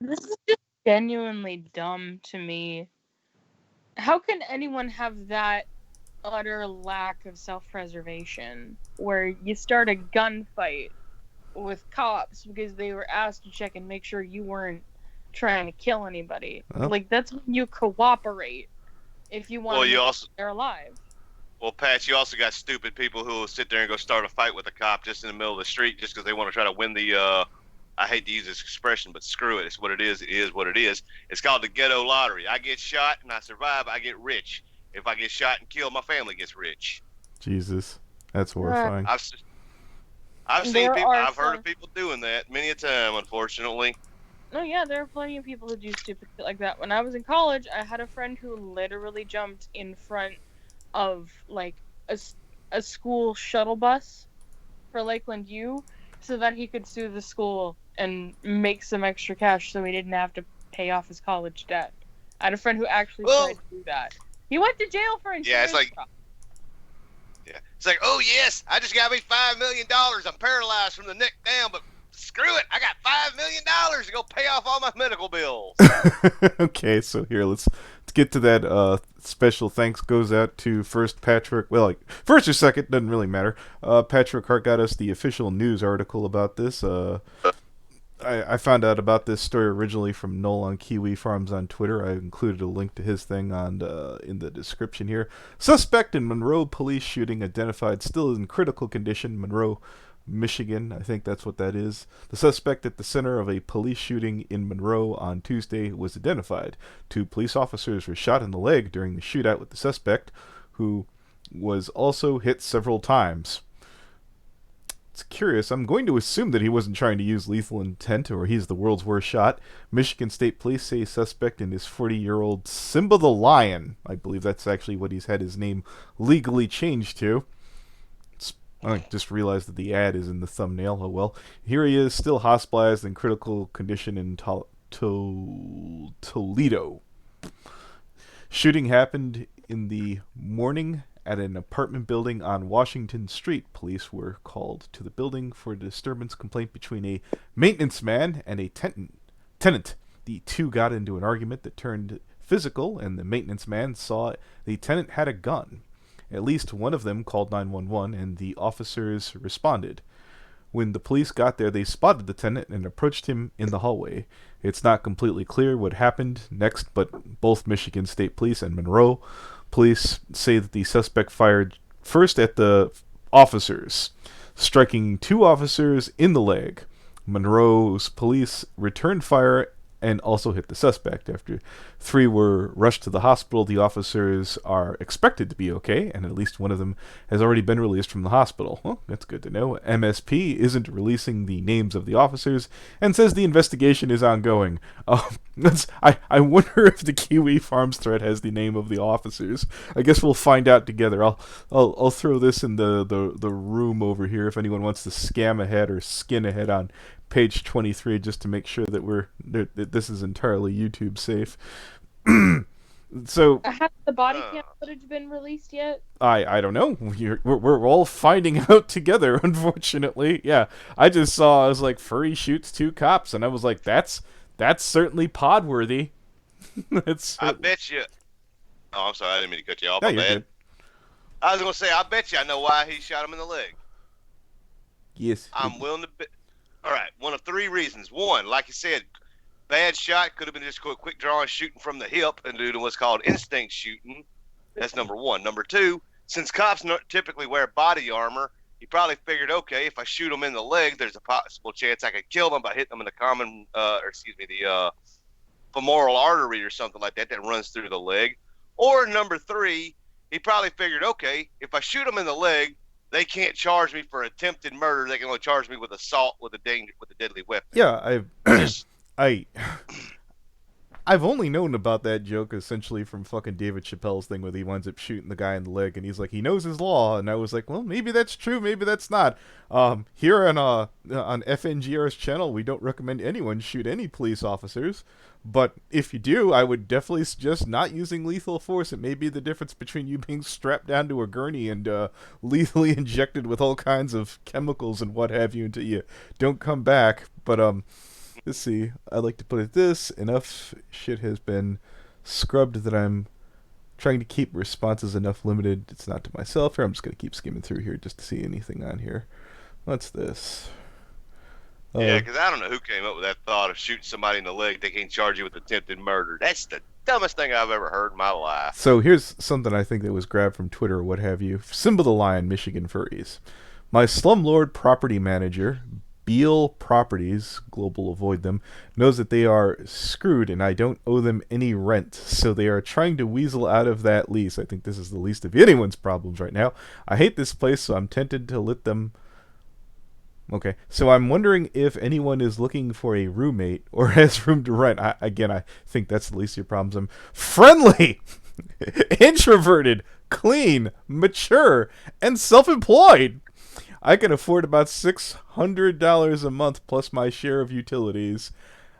This is just genuinely dumb to me. How can anyone have that utter lack of self-preservation where you start a gunfight with cops because they were asked to check and make sure you weren't trying to kill anybody? Well, Like, that's when you cooperate if you want Well, to you make sure also, they're alive. well, Pat, you also got stupid people who will sit there and go start a fight with a cop just in the middle of the street just because they want to try to win the. I hate to use this expression, but screw it. It's what it is. It is what it is. It's called the ghetto lottery. I get shot and I survive. I get rich. If I get shot and killed, my family gets rich. Jesus, that's Uh, horrifying. I've I've seen there people. are I've heard of some. people doing that many a time. Unfortunately, No, yeah, there are plenty of people who do stupid shit like that. When I was in college, I had a friend who literally jumped in front of like a school shuttle bus for Lakeland U so that he could sue the school and make some extra cash so he didn't have to pay off his college debt. I had a friend who actually tried well, to do that. He went to jail for yeah, it's insurance like fraud. yeah, it's like, oh yes, I just got me $5 million. I'm paralyzed from the neck down, but screw it, I got $5 million to go pay off all my medical bills. Okay, so here let's get to that. Special thanks goes out to first Patrick. Well, like first or second doesn't really matter. Patrick Hart got us the official news article about this. I found out about this story originally from Noel on Kiwi Farms on Twitter. I included a link to his thing on in the description here. Suspect in Monroe police shooting identified, still in critical condition. Monroe, Michigan. I think that's what that is. The suspect at the center of a police shooting in Monroe on Tuesday was identified. Two police officers were shot in the leg during the shootout with the suspect, who was also hit several times. It's curious. I'm going to assume that he wasn't trying to use lethal intent or he's the world's worst shot. Michigan State Police say suspect in his 40-year-old Simba the Lion. I believe that's actually what he's had his name legally changed to. I just realized that the ad is in the thumbnail. Oh well. Here he is, still hospitalized in critical condition in Toledo. Shooting happened in the morning at an apartment building on Washington Street. Police were called to the building for a disturbance complaint between a maintenance man and a tenant. The two got into an argument that turned physical, and the maintenance man saw the tenant had a gun. At least one of them called 911, and the officers responded. When the police got there, they spotted the tenant and approached him in the hallway. It's not completely clear what happened next, but both Michigan State Police and Monroe Police say that the suspect fired first at the officers, striking two officers in the leg. Monroe's police returned fire and also hit the suspect. After three were rushed to the hospital, the officers are expected to be okay, and at least one of them has already been released from the hospital. Well, that's good to know. MSP isn't releasing the names of the officers and says the investigation is ongoing. I wonder if the Kiwi Farms thread has the name of the officers. I guess we'll find out together. I'll throw this in the room over here if anyone wants to scam ahead or skin ahead on page 23 just to make sure that this is entirely YouTube safe. So Has the body uh, cam footage been released yet? I don't know. We're all finding out together. Unfortunately, yeah. I just saw. I was like, Furry shoots two cops, and I was like, that's certainly pod worthy. That's I bet you. Oh, I'm sorry, I didn't mean to cut you off. yeah. My You're bad. good. I was gonna say, I bet you I know why he shot him in the leg. Yes. I'm willing to bet. All right, one of three reasons. One, like you said, bad shot could have been just a quick draw and shooting from the hip and doing what's called instinct shooting. That's number one. Number two, since cops typically wear body armor, he probably figured, okay, if I shoot him in the leg, there's a possible chance I could kill him by hitting him in the the femoral artery or something like that that runs through the leg. Or number three, he probably figured, okay, if I shoot him in the leg, they can't charge me for attempted murder. They can only charge me with assault with a deadly weapon. Yeah. Just I I've only known about that joke essentially from fucking David Chappelle's thing where he winds up shooting the guy in the leg and he's like he knows his law, and I was like, well, maybe that's true, maybe that's not. Here on FNGR's channel, we don't recommend anyone shoot any police officers, but if you do, I would definitely suggest not using lethal force. It may be the difference between you being strapped down to a gurney and lethally injected with all kinds of chemicals and what have you until you don't come back. But Let's see. I like to put it this: enough shit has been scrubbed that I'm trying to keep responses enough limited. It's not to myself here. I'm just gonna keep skimming through here just to see anything on here. What's this? Yeah, because I don't know who came up with that thought of shooting somebody in the leg. They can charge you with attempted murder. That's the dumbest thing I've ever heard in my life. So here's something I think that was grabbed from Twitter or what have you. Simba the Lion, Michigan Furries. My slumlord property manager, Beal Properties, global avoid them, knows that they are screwed and I don't owe them any rent, so they are trying to weasel out of that lease. I think this is the least of anyone's problems right now. I hate this place, so I'm tempted to let them... Okay, so I'm wondering if anyone is looking for a roommate or has room to rent. I think that's the least of your problems. I'm friendly, introverted, clean, mature, and self-employed. I can afford about $600 a month plus my share of utilities.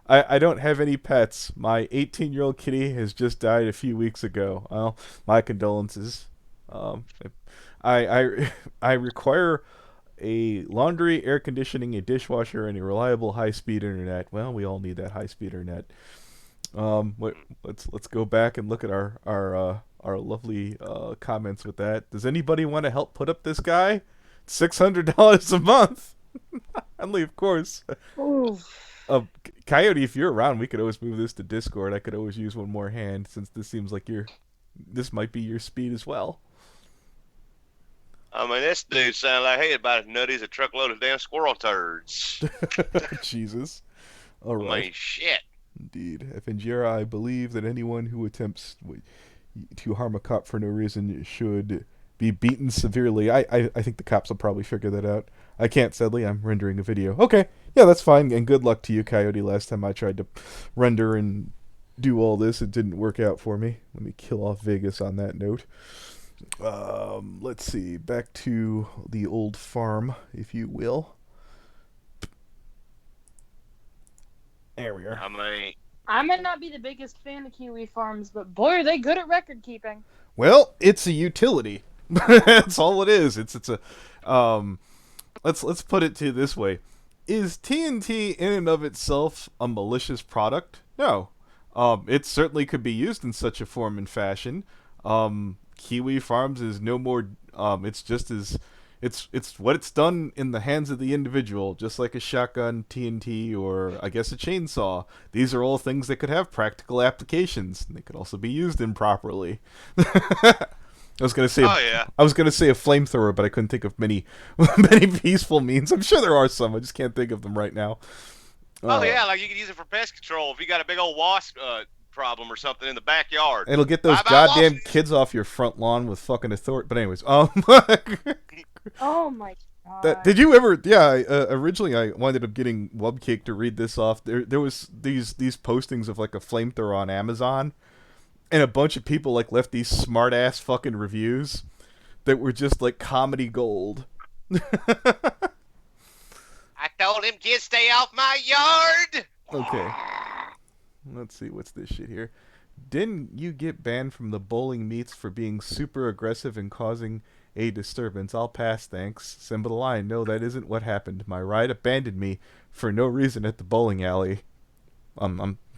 I don't have any pets. My 18-year-old kitty has just died a few weeks ago. Well, my condolences. I require a laundry, air conditioning, a dishwasher, and a reliable high-speed internet. Well, we all need that high-speed internet. Let's go back and look at our lovely comments with that. Does anybody want to help put up this guy? $600 a month. Only, of course. Coyote, if you're around, we could always move this to Discord. I could always use one more hand since this seems like this might be your speed as well. I mean, this dude sounded like he about as nutty as a truckload of damn squirrel turds. Jesus. All right. I mean, shit. Indeed. FNGR, I believe that anyone who attempts to harm a cop for no reason should be beaten severely. I think the cops will probably figure that out. I can't, sadly. I'm rendering a video. Okay. Yeah, that's fine. And good luck to you, Coyote. Last time I tried to render and do all this, it didn't work out for me. Let me kill off Vegas on that note. Let's see. Back to the old farm, if you will. There we are. I mean, I might not be the biggest fan of Kiwi farms, but boy, are they good at record keeping. Well, it's a utility. That's all it is. It's a let's put it to you this way. Is TNT in and of itself a malicious product? No. It certainly could be used in such a form and fashion. Kiwi Farms is no more. It's just as it's what it's done in the hands of the individual, just like a shotgun, TNT, or I guess a chainsaw. These are all things that could have practical applications. They could also be used improperly. I was gonna say, I was gonna say a flamethrower, but I couldn't think of many peaceful means. I'm sure there are some. I just can't think of them right now. Yeah, like you could use it for pest control if you got a big old wasp problem or something in the backyard. It'll get those goddamn kids off your front lawn with fucking authority. But anyways, oh my god. Did you ever? Yeah. Originally, I wound up getting Wubcake to read this off. There was these postings of like a flamethrower on Amazon, and a bunch of people like left these smart ass fucking reviews that were just like comedy gold. I told him, kids, stay off my yard. Okay. Let's see, what's this shit here? Didn't you get banned from the bowling meets for being super aggressive and causing a disturbance? I'll pass, thanks. Simba the Lion, no, that isn't what happened. My ride abandoned me for no reason at the bowling alley.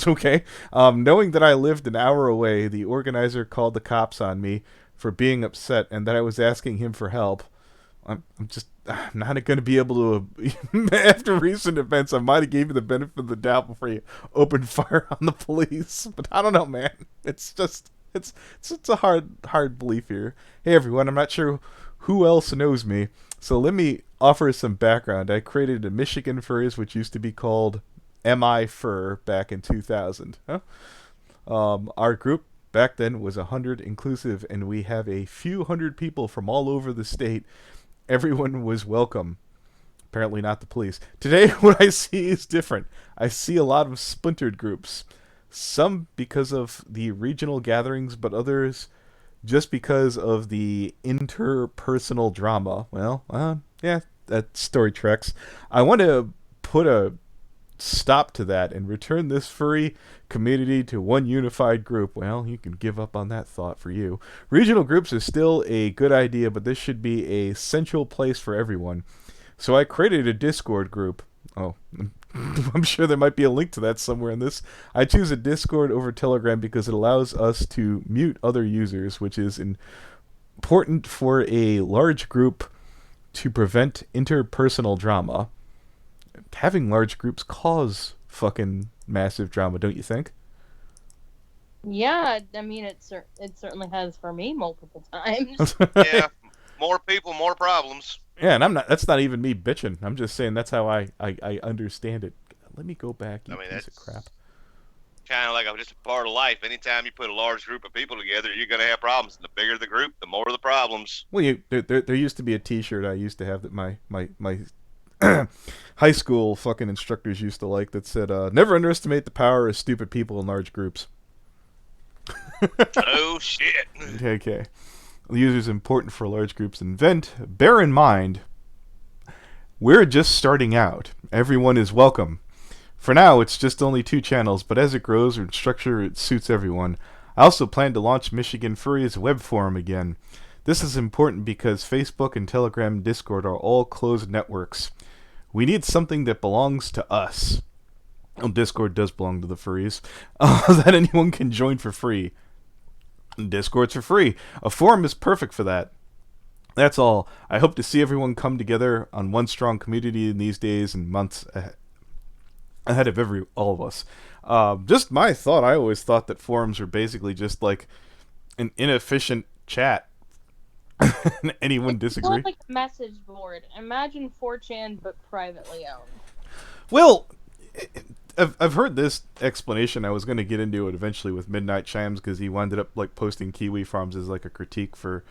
Okay. Knowing that I lived an hour away, the organizer called the cops on me for being upset and that I was asking him for help. I'm not going to be able to... After recent events, I might have gave you the benefit of the doubt before you opened fire on the police. But I don't know, man. It's just... It's a hard belief here. Hey, everyone, I'm not sure who else knows me, so let me offer some background. I created a Michigan Furries, which used to be called MI Fur back in 2000. Our group back then was 100 inclusive, and we have a few hundred people from all over the state. Everyone was welcome. Apparently not the police. Today, what I see is different. I see a lot of splintered groups. Some because of the regional gatherings, but others just because of the interpersonal drama. Well, yeah, that story tracks. I want to put a stop to that and return this furry community to one unified group. Well, you can give up on that thought for you. Regional groups is still a good idea, but this should be a central place for everyone. So I created a Discord group. Oh, I'm sure there might be a link to that somewhere in this. I choose a Discord over Telegram because it allows us to mute other users, which is important for a large group to prevent interpersonal drama. Having large groups cause fucking massive drama, don't you think? Yeah, I mean it certainly has for me multiple times. Yeah, more people, more problems. Yeah, and that's not even me bitching. I'm just saying that's how I understand it. Let me go back, you I mean, piece of crap. that's kind of like just a part of life. Anytime you put a large group of people together, you're going to have problems. And the bigger the group, the more the problems. Well, there used to be a T-shirt I used to have that my high school fucking instructors used to like that said, "Never underestimate the power of stupid people in large groups." Oh, shit. Okay. The user is important for large groups in Vent. Bear in mind, we're just starting out. Everyone is welcome. For now, it's just only 2 channels, but as it grows in structure, it suits everyone. I also plan to launch Michigan Furry's web forum again. This is important because Facebook and Telegram and Discord are all closed networks. We need something that belongs to us. Well, Discord does belong to the furries. That anyone can join for free. Discord's for free. A forum is perfect for that. That's all. I hope to see everyone come together on one strong community in these days and months ahead of all of us. Just my thought. I always thought that forums were basically just like an inefficient chat. Anyone disagree? It's like a message board. Imagine 4chan but privately owned. Well, I've heard this explanation. I was going to get into it eventually with Midnight Chimes because he wound up like posting Kiwi farms as like a critique for,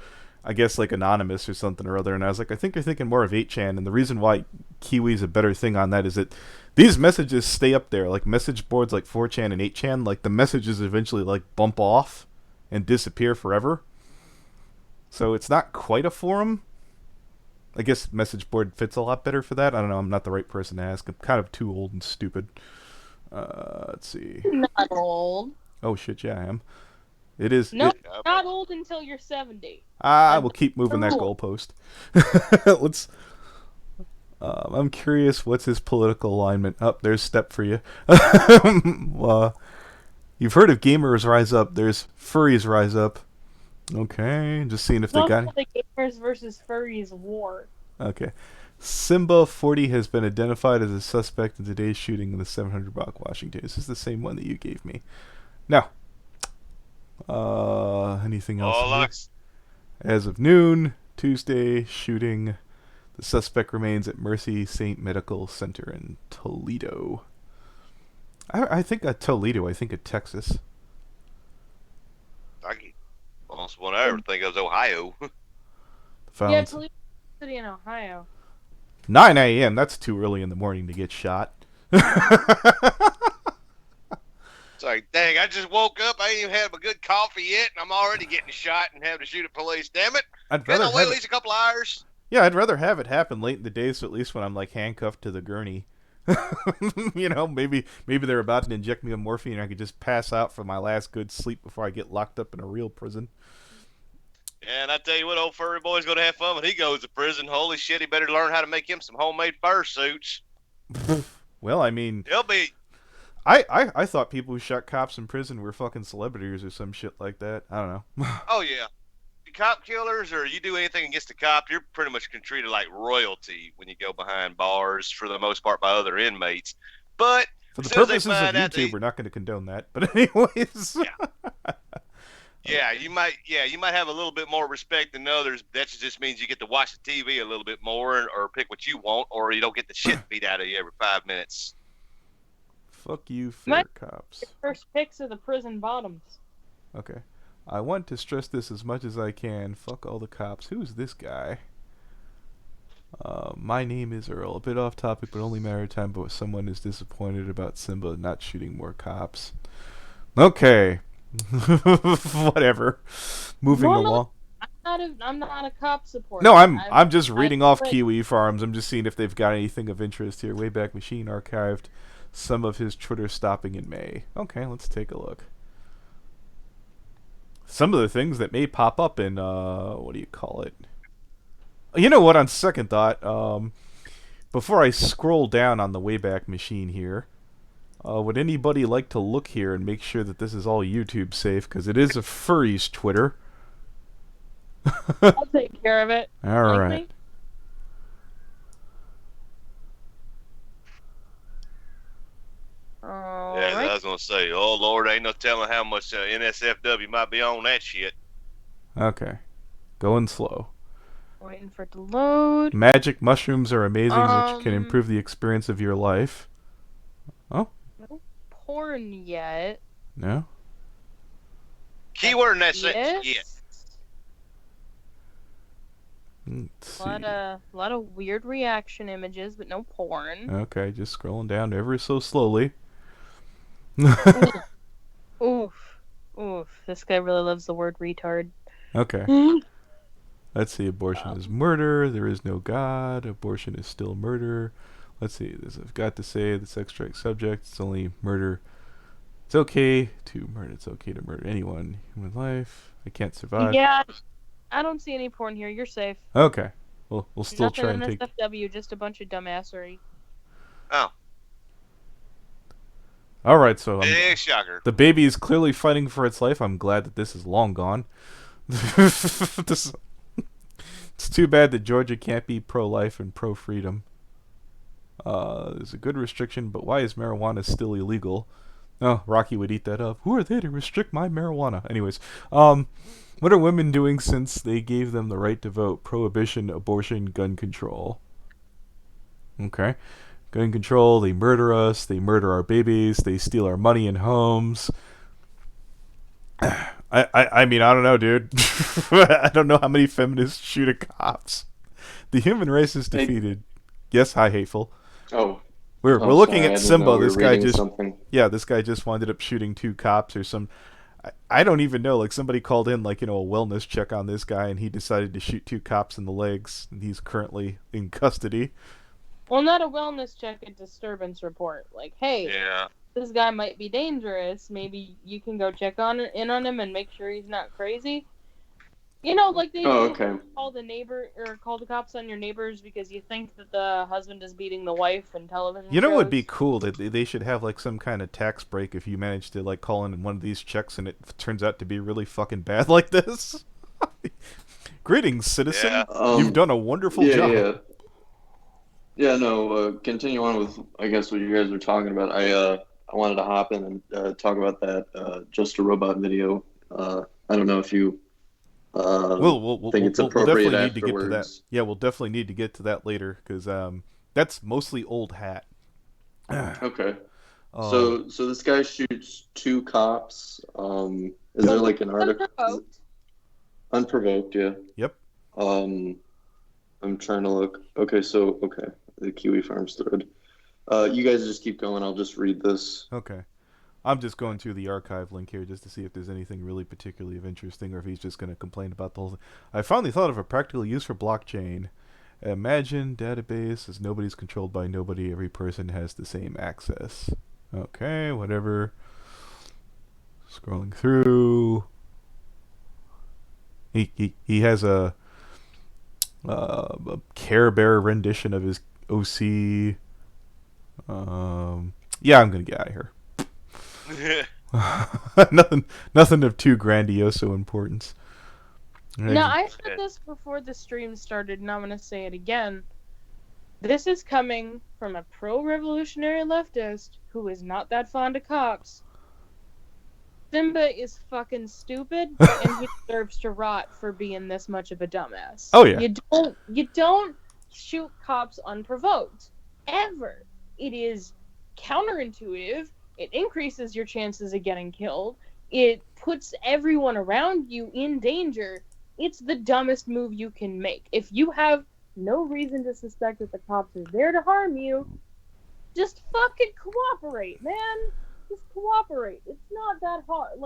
I guess, like Anonymous or something or other. And I was like, I think you're thinking more of 8chan. And the reason why Kiwi's a better thing on that is that these messages stay up there. Like message boards like 4chan and 8chan, like the messages eventually like bump off and disappear forever. So it's not quite a forum. I guess message board fits a lot better for that. I don't know. I'm not the right person to ask. I'm kind of too old and stupid. Let's see. Not old. Oh shit, yeah, I am. It is. No, not old until you're 70. I will keep moving that goalpost. Let's. I'm curious. What's his political alignment? There's Step for you. You've heard of Gamers Rise Up. There's Furries Rise Up. Okay, just seeing if they got the Gamers versus Furries war. Okay. Simba 40 has been identified as a suspect in today's shooting in the 700 block, Washington. This is the same one that you gave me. Now, anything else? As of noon, Tuesday, shooting. The suspect remains at Mercy St. Medical Center in Toledo. I think at Toledo. I think at Texas. Almost one I ever think of was Ohio. Yeah, Toledo City in Ohio. 9 a.m. That's too early in the morning to get shot. It's like, dang, I just woke up. I ain't even had a good coffee yet, and I'm already getting shot and having to shoot at police. Damn it. I'd rather wait at least a couple hours. Yeah, I'd rather have it happen late in the day, so at least when I'm like handcuffed to the gurney. You know, maybe they're about to inject me with morphine and I could just pass out for my last good sleep before I get locked up in a real prison. And I tell you what, old furry boy's going to have fun when he goes to prison. Holy shit, he better learn how to make him some homemade fursuits. Well, I mean... He'll be... I thought people who shot cops in prison were fucking celebrities or some shit like that. I don't know. Oh, yeah. The cop killers, or you do anything against a cop, you're pretty much treated like royalty when you go behind bars, for the most part, by other inmates. But... For the purposes of YouTube, we're not going to condone that. But anyways... Yeah. Yeah, you might have a little bit more respect than others. That just means you get to watch the TV a little bit more, or pick what you want, or you don't get the shit beat out of you every 5 minutes. Fuck you, fair cops. Your first picks are the prison bottoms. Okay. I want to stress this as much as I can. Fuck all the cops. Who's this guy? My name is Earl. A bit off topic, but only matter of time, but someone is disappointed about Simba not shooting more cops. Okay. Whatever. Moving along. I'm not a cop supporter. No, I'm just reading off Kiwi farms. I'm just seeing if they've got anything of interest here. Wayback Machine archived some of his Twitter stopping in May. Okay, let's take a look. Some of the things that may pop up in what do you call it? You know what? On second thought, before I scroll down on the Wayback Machine here, would anybody like to look here and make sure that this is all YouTube safe? Because it is a furry's Twitter. I'll take care of it. All Like right. me? Yeah, I Alright. was gonna say, oh Lord, ain't no telling how much NSFW might be on that shit. Okay. Going slow. Waiting for it to load. Magic mushrooms are amazing, which can Um, improve the experience of your life. Oh, No porn yet. no? Keyword in that sentence, Yes. Let's see. A lot of weird reaction images, but no porn. Okay, just scrolling down ever so slowly. Oof. Oof. This guy really loves the word retard. Okay. Let's see. Abortion is murder. There is no God. Abortion is still murder. Let's see. This I've got to say. The sex strike subject. It's only murder. It's okay to murder. It's okay to murder anyone. Human life. I can't survive. Yeah, I don't see any porn here. You're safe. Okay. We'll still Nothing try in and take. SFW, just a bunch of dumbassery. Oh, All right. So big shocker. the baby is clearly fighting for its life. I'm glad that this is long gone. This. It's too bad that Georgia can't be pro-life and pro-freedom. There's a good restriction, but why is marijuana still illegal? Oh, Rocky would eat that up. Who are they to restrict my marijuana? Anyways, what are women doing since they gave them the right to vote? Prohibition, abortion, gun control. Okay. Gun control, they murder us, they murder our babies, they steal our money and homes. I mean, I don't know, dude. I don't know how many feminists shoot at cops. The human race is defeated. Yes, hi, hateful. Oh, We're oh, looking sorry, I at didn't Simba. know we This were guy reading just something. this guy just wound up shooting 2 cops or some. I don't even know. Like somebody called in like a wellness check on this guy, and he decided to shoot 2 cops in the legs, and he's currently in custody. Well, not a wellness check, a disturbance report. Like, hey, Yeah. this guy might be dangerous. Maybe you can go check in on him and make sure he's not crazy. Like they Oh, do. okay. Call the neighbor or call the cops on your neighbors because you think that the husband is beating the wife in television. You know what would be shows. cool? That they should have like some kind of tax break if you manage to like call in one of these checks and it turns out to be really fucking bad like this. Greetings, citizen. Yeah. You've done a wonderful yeah, job. Yeah. Yeah, no, continue on with, I guess, what you guys were talking about. I wanted to hop in and talk about that Just a Robot video. I don't know if you think it's We'll appropriate definitely need to get to that. afterwards. Yeah, we'll definitely need to get to that later because that's mostly old hat. Okay. So this guy shoots 2 cops. Is there like an article? Unprovoked. Unprovoked, yeah. Yep. I'm trying to look. Okay, the Kiwi Farms thread. You guys just keep going. I'll just read this. Okay. I'm just going through the archive link here just to see if there's anything really particularly of interesting or if he's just going to complain about the whole thing. I finally thought of a practical use for blockchain. Imagine database as nobody's controlled by nobody. Every person has the same access. Okay, whatever. Scrolling through. He has a Care Bear rendition of his OC. Yeah, I'm gonna get out of here. nothing of too grandiose importance. Now, I said this before the stream started, and I'm going to say it again. This is coming from a pro-revolutionary leftist who is not that fond of cops. Simba is fucking stupid, and he deserves to rot for being this much of a dumbass. Oh yeah. You don't shoot cops unprovoked. Ever. It is counterintuitive. It increases your chances of getting killed. It puts everyone around you in danger. It's the dumbest move you can make. If you have no reason to suspect that the cops are there to harm you, just fucking cooperate, man. Just cooperate. It's not that hard.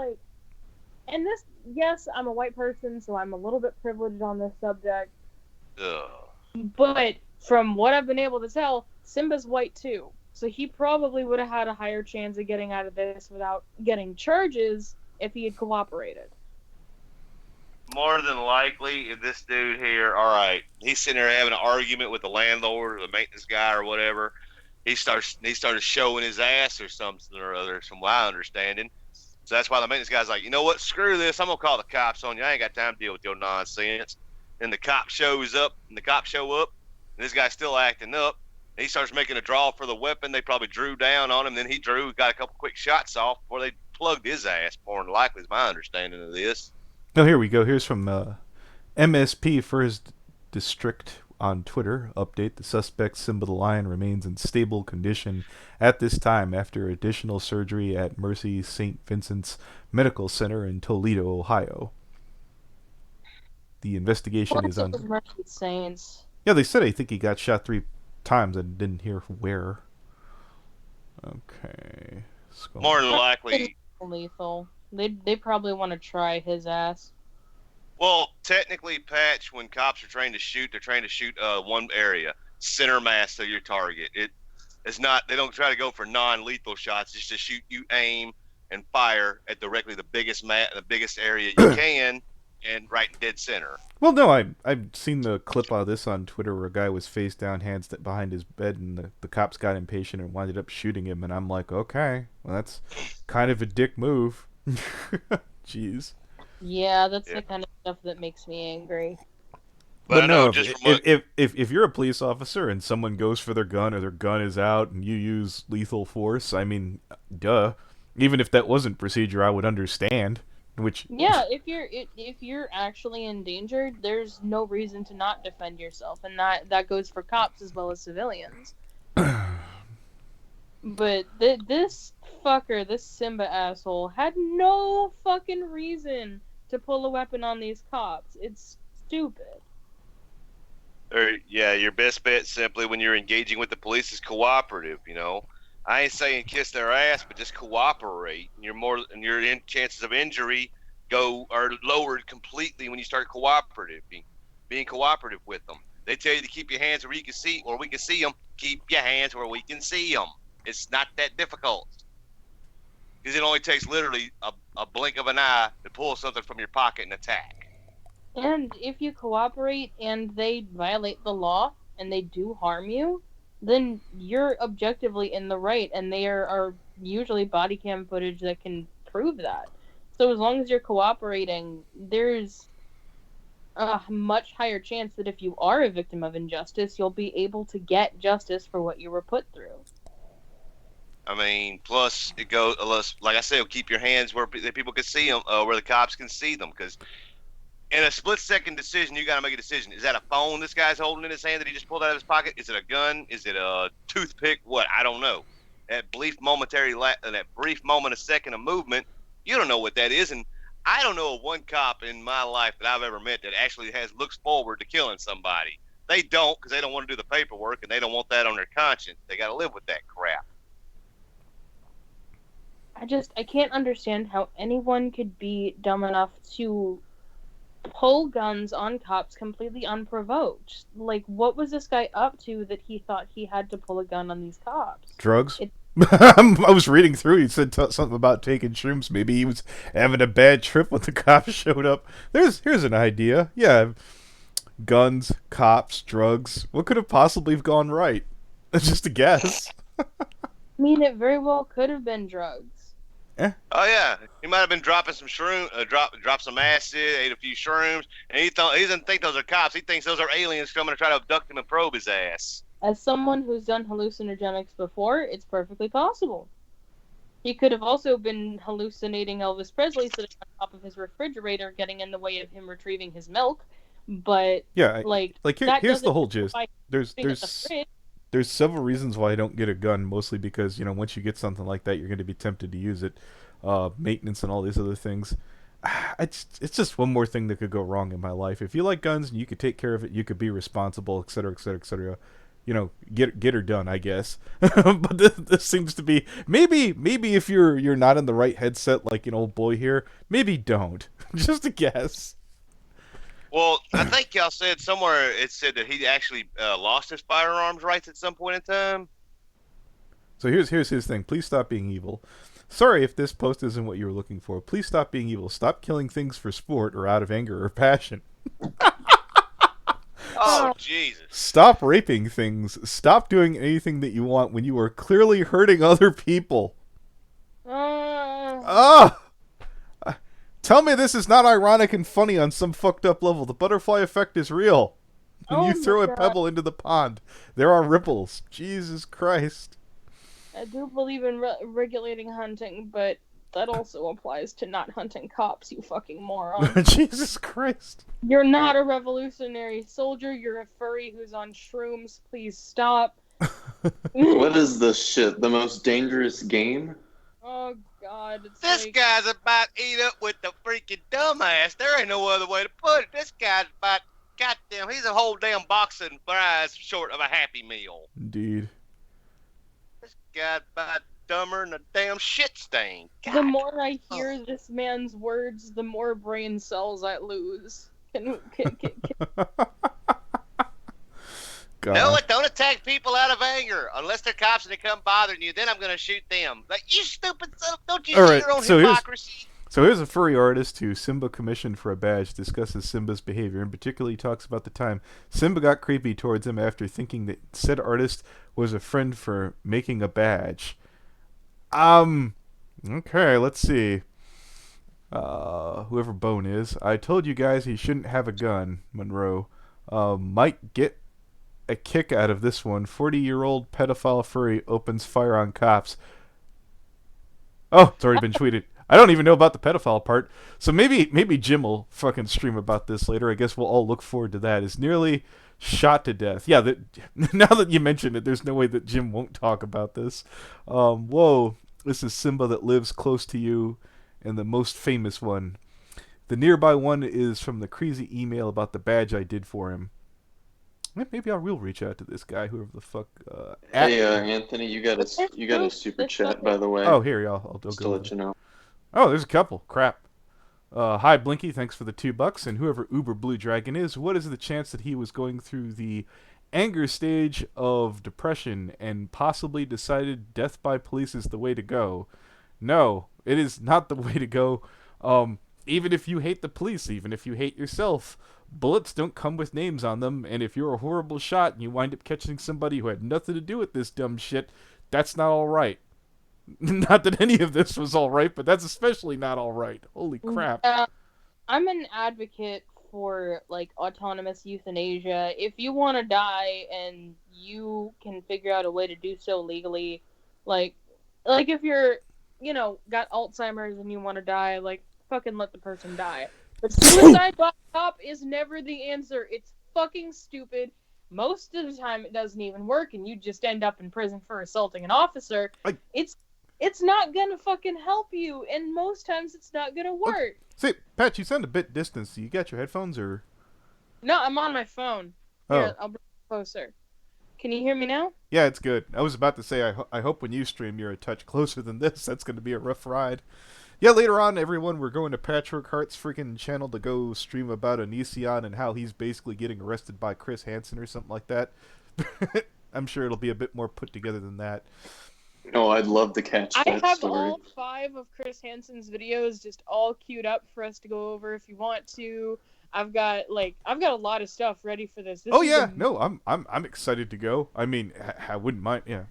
And this, yes, I'm a white person, so I'm a little bit privileged on this subject. Ugh. But from what I've been able to tell, Simba's white too. So he probably would have had a higher chance of getting out of this without getting charges if he had cooperated. more than likely, if this dude here, all right, he's sitting there having an argument with the landlord or the maintenance guy or whatever. He started showing his ass or something or other, from my understanding. So that's why the maintenance guy's like, you know what, screw this, I'm gonna call the cops on you. I ain't got time to deal with your nonsense. And the cop shows up, and the cops show up, and this guy's still acting up. And he starts making a draw for the weapon. They probably drew down on him. Then he got a couple quick shots off before they plugged his ass. More than likely, is my understanding of this. Oh, here we go. Here's from MSP First District on Twitter. Update: the suspect Simba the lion remains in stable condition at this time after additional surgery at Mercy St. Vincent's Medical Center in Toledo, Ohio. The investigation is on. Mercy Saints. Yeah, they said I think he got shot 3 times. I didn't hear where. Okay. More than likely, lethal. They probably want to try his ass. well, technically, Patch, when cops are trained to shoot, they're trained to shoot one area, center mass of your target. It's not. They don't try to go for non-lethal shots. It's just shoot, you aim, and fire at directly the biggest area you can, and right in dead center. Well, no, I've seen the clip of this on Twitter where a guy was face down, hands behind his bed, and the cops got impatient and winded up shooting him. And I'm like, okay, well, that's kind of a dick move. Jeez. Yeah, that's the kind of stuff that makes me angry. But no, if you're a police officer and someone goes for their gun or their gun is out and you use lethal force, I mean, duh. Even if that wasn't procedure, I would understand. Which yeah, if you're actually endangered, there's no reason to not defend yourself, and that goes for cops as well as civilians. But this fucker, this Simba asshole, had no fucking reason to pull a weapon on these cops. It's stupid. Yeah, your best bet simply when you're engaging with the police is cooperative. You know, I ain't saying kiss their ass, but just cooperate. And your chances of injury are lowered completely when you start being cooperative with them. They tell you to keep your hands where we can see them. Keep your hands where we can see them. It's not that difficult, because it only takes literally a blink of an eye to pull something from your pocket and attack. And if you cooperate and they violate the law and they do harm you, then you're objectively in the right, and there are usually body cam footage that can prove that. So as long as you're cooperating, there's a much higher chance that if you are a victim of injustice, you'll be able to get justice for what you were put through. I mean, plus it goes, like I said, keep your hands where people can see them, where the cops can see them, because in a split-second decision, you got to make a decision. Is that a phone this guy's holding in his hand that he just pulled out of his pocket? Is it a gun? Is it a toothpick? What? I don't know. That brief moment, a second of movement, you don't know what that is. And I don't know of one cop in my life that I've ever met that actually looks forward to killing somebody. They don't, because they don't want to do the paperwork, and they don't want that on their conscience. They got to live with that crap. I can't understand how anyone could be dumb enough to pull guns on cops completely unprovoked. Like, what was this guy up to that he thought he had to pull a gun on these cops? Drugs? I was reading through. He said something about taking shrooms. Maybe he was having a bad trip when the cops showed up. Here's an idea. Yeah, guns, cops, drugs. What could have possibly gone right? That's just a guess. I mean, it very well could have been drugs. Oh yeah, he might have been dropping some drop some acid, ate a few shrooms, and he doesn't think those are cops. He thinks those are aliens coming to try to abduct him and probe his ass. As someone who's done hallucinogenics before, it's perfectly possible. He could have also been hallucinating Elvis Presley sitting on top of his refrigerator, getting in the way of him retrieving his milk. But yeah, here's the whole gist. There's several reasons why I don't get a gun, mostly because, once you get something like that, you're going to be tempted to use it. Maintenance and all these other things. It's just one more thing that could go wrong in my life. If you like guns and you could take care of it, you could be responsible, etc., etc., etc. Get her done, I guess. But this seems to be maybe if you're not in the right headset, like an old boy here, maybe don't. Just a guess. Well, I think y'all said somewhere it said that he actually lost his firearms rights at some point in time. So here's his thing. Please stop being evil. Sorry if this post isn't what you were looking for. Please stop being evil. Stop killing things for sport or out of anger or passion. Oh, Jesus. Stop raping things. Stop doing anything that you want when you are clearly hurting other people. Ah! Tell me this is not ironic and funny on some fucked up level. The butterfly effect is real. When you throw a pebble into the pond, there are ripples. Jesus Christ. I do believe in regulating hunting, but that also applies to not hunting cops, you fucking moron. Jesus Christ. You're not a revolutionary soldier, you're a furry who's on shrooms. Please stop. What is this shit? The most dangerous game? Oh, God. It's This like... guy's about to eat up with the freaking dumbass. There ain't no other way to put it. This guy's about, goddamn, he's a whole damn box of fries short of a Happy Meal. Indeed. This guy's about dumber than a damn shit stain. God. The more I hear this man's words, the more brain cells I lose. God. No, don't attack people out of anger. Unless they're cops and they come bothering you, then I'm going to shoot them. Like, you stupid son, don't you see your own hypocrisy? So here's a furry artist who Simba commissioned for a badge, discusses Simba's behavior, and particularly talks about the time Simba got creepy towards him after thinking that said artist was a friend for making a badge. Okay, let's see. Whoever Bone is. I told you guys he shouldn't have a gun, Monroe. Might get a kick out of this one. 40-year-old pedophile furry opens fire on cops. Oh, it's already been tweeted. I don't even know about the pedophile part. So maybe Jim will fucking stream about this later. I guess we'll all look forward to that. Is nearly shot to death. Yeah, now that you mention it, there's no way that Jim won't talk about this. Whoa. This is Simba that lives close to you, and the most famous one. The nearby one is from the crazy email about the badge I did for him. Maybe I will reach out to this guy, whoever the fuck. Hey, Anthony, you got a super chat, by the way. Oh, here, I'll just go to let you know. Oh, there's a couple. Crap. Hi, Blinky. Thanks for the $2. And whoever Uber Blue Dragon is, what is the chance that he was going through the anger stage of depression and possibly decided death by police is the way to go? No, it is not the way to go. Even if you hate the police, even if you hate yourself, bullets don't come with names on them. And if you're a horrible shot and you wind up catching somebody who had nothing to do with this dumb shit, that's not all right. Not that any of this was all right, but that's especially not all right. Holy crap. I'm an advocate for, like, autonomous euthanasia. If you want to die and you can figure out a way to do so legally, like if you're, got Alzheimer's and you want to die, like, fucking let the person die. But suicide by cop is never the answer. It's fucking stupid. Most of the time it doesn't even work and you just end up in prison for assaulting an officer. It's not gonna fucking help you, and most times it's not gonna work. Say, Pat, you sound a bit distant. You got your headphones, or? No, I'm on my phone. Here, I'll bring it closer. Can you hear me now? Yeah, it's good. I was about to say, I hope when you stream you're a touch closer than this. That's going to be a rough ride. Yeah, later on, everyone, we're going to Patchwork Heart's freaking channel to go stream about Onision and how he's basically getting arrested by Chris Hansen or something like that. I'm sure it'll be a bit more put together than that. No, I'd love to catch that story. I have all 5 of Chris Hansen's videos just all queued up for us to go over if you want to. I've got a lot of stuff ready for this. I'm excited to go. I mean, I wouldn't mind. Yeah,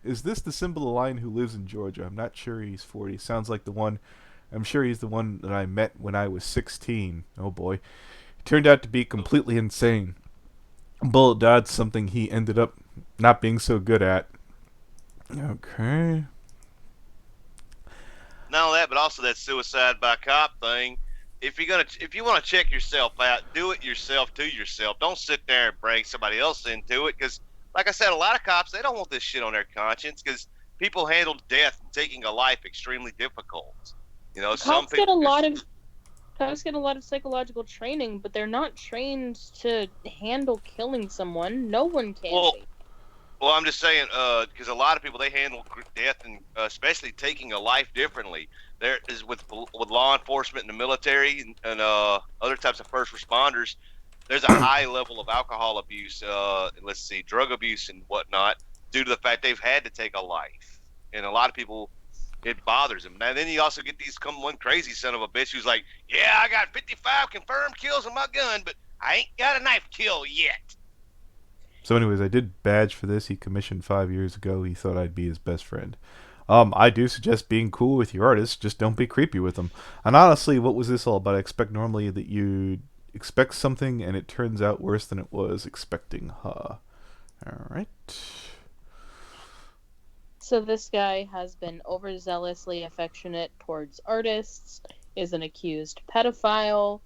is this the Simba the Lion who lives in Georgia? I'm not sure he's 40. Sounds like the one. I'm sure he's the one that I met when I was 16. Oh boy, it turned out to be completely insane. Bullet dodged something he ended up not being so good at. Okay. Not only that, but also that suicide by cop thing. If you want to check yourself out, do it yourself to yourself. Don't sit there and bring somebody else into it. Because, like I said, a lot of cops, they don't want this shit on their conscience. Because people handle death and taking a life extremely difficult. Cops get a lot of psychological training, but they're not trained to handle killing someone. No one can. Well, I'm just saying, because a lot of people, they handle death and especially taking a life differently. There is with law enforcement and the military and other types of first responders, there's a high level of alcohol abuse, drug abuse and whatnot, due to the fact they've had to take a life. And a lot of people, It bothers him. And then you also get one crazy son of a bitch who's like, yeah, I got 55 confirmed kills on my gun, but I ain't got a knife kill yet. So anyways, I did badge for this. He commissioned 5 years ago. He thought I'd be his best friend. I do suggest being cool with your artists. Just don't be creepy with them. And honestly, what was this all about? I expect normally that you expect something and it turns out worse than it was expecting. All right. So this guy has been overzealously affectionate towards artists, is an accused pedophile,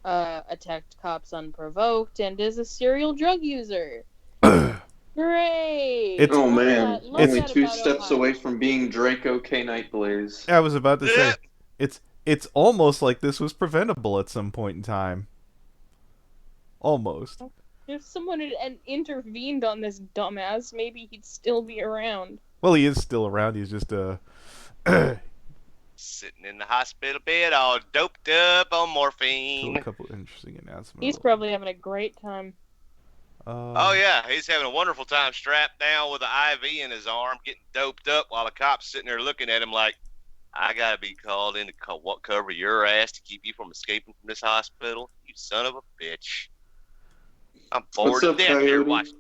attacked cops unprovoked, and is a serial drug user. Great! It's- Oh man, Love only that 2 about steps Ohio. away from being Draco K. Nightblaze. I was about to say, it's almost like this was preventable at some point in time. Almost. If someone had intervened on this dumbass, maybe he'd still be around. Well, he is still around. He's just Sitting in the hospital bed all doped up on so morphine. a couple interesting announcements. He's probably having a great time. Oh yeah, he's having a wonderful time strapped down with an IV in his arm, getting doped up while the cop's sitting there looking at him like, I gotta be called in to cover your ass to keep you from escaping from this hospital, you son of a bitch. I'm bored What's to up, death here Coyote? watching.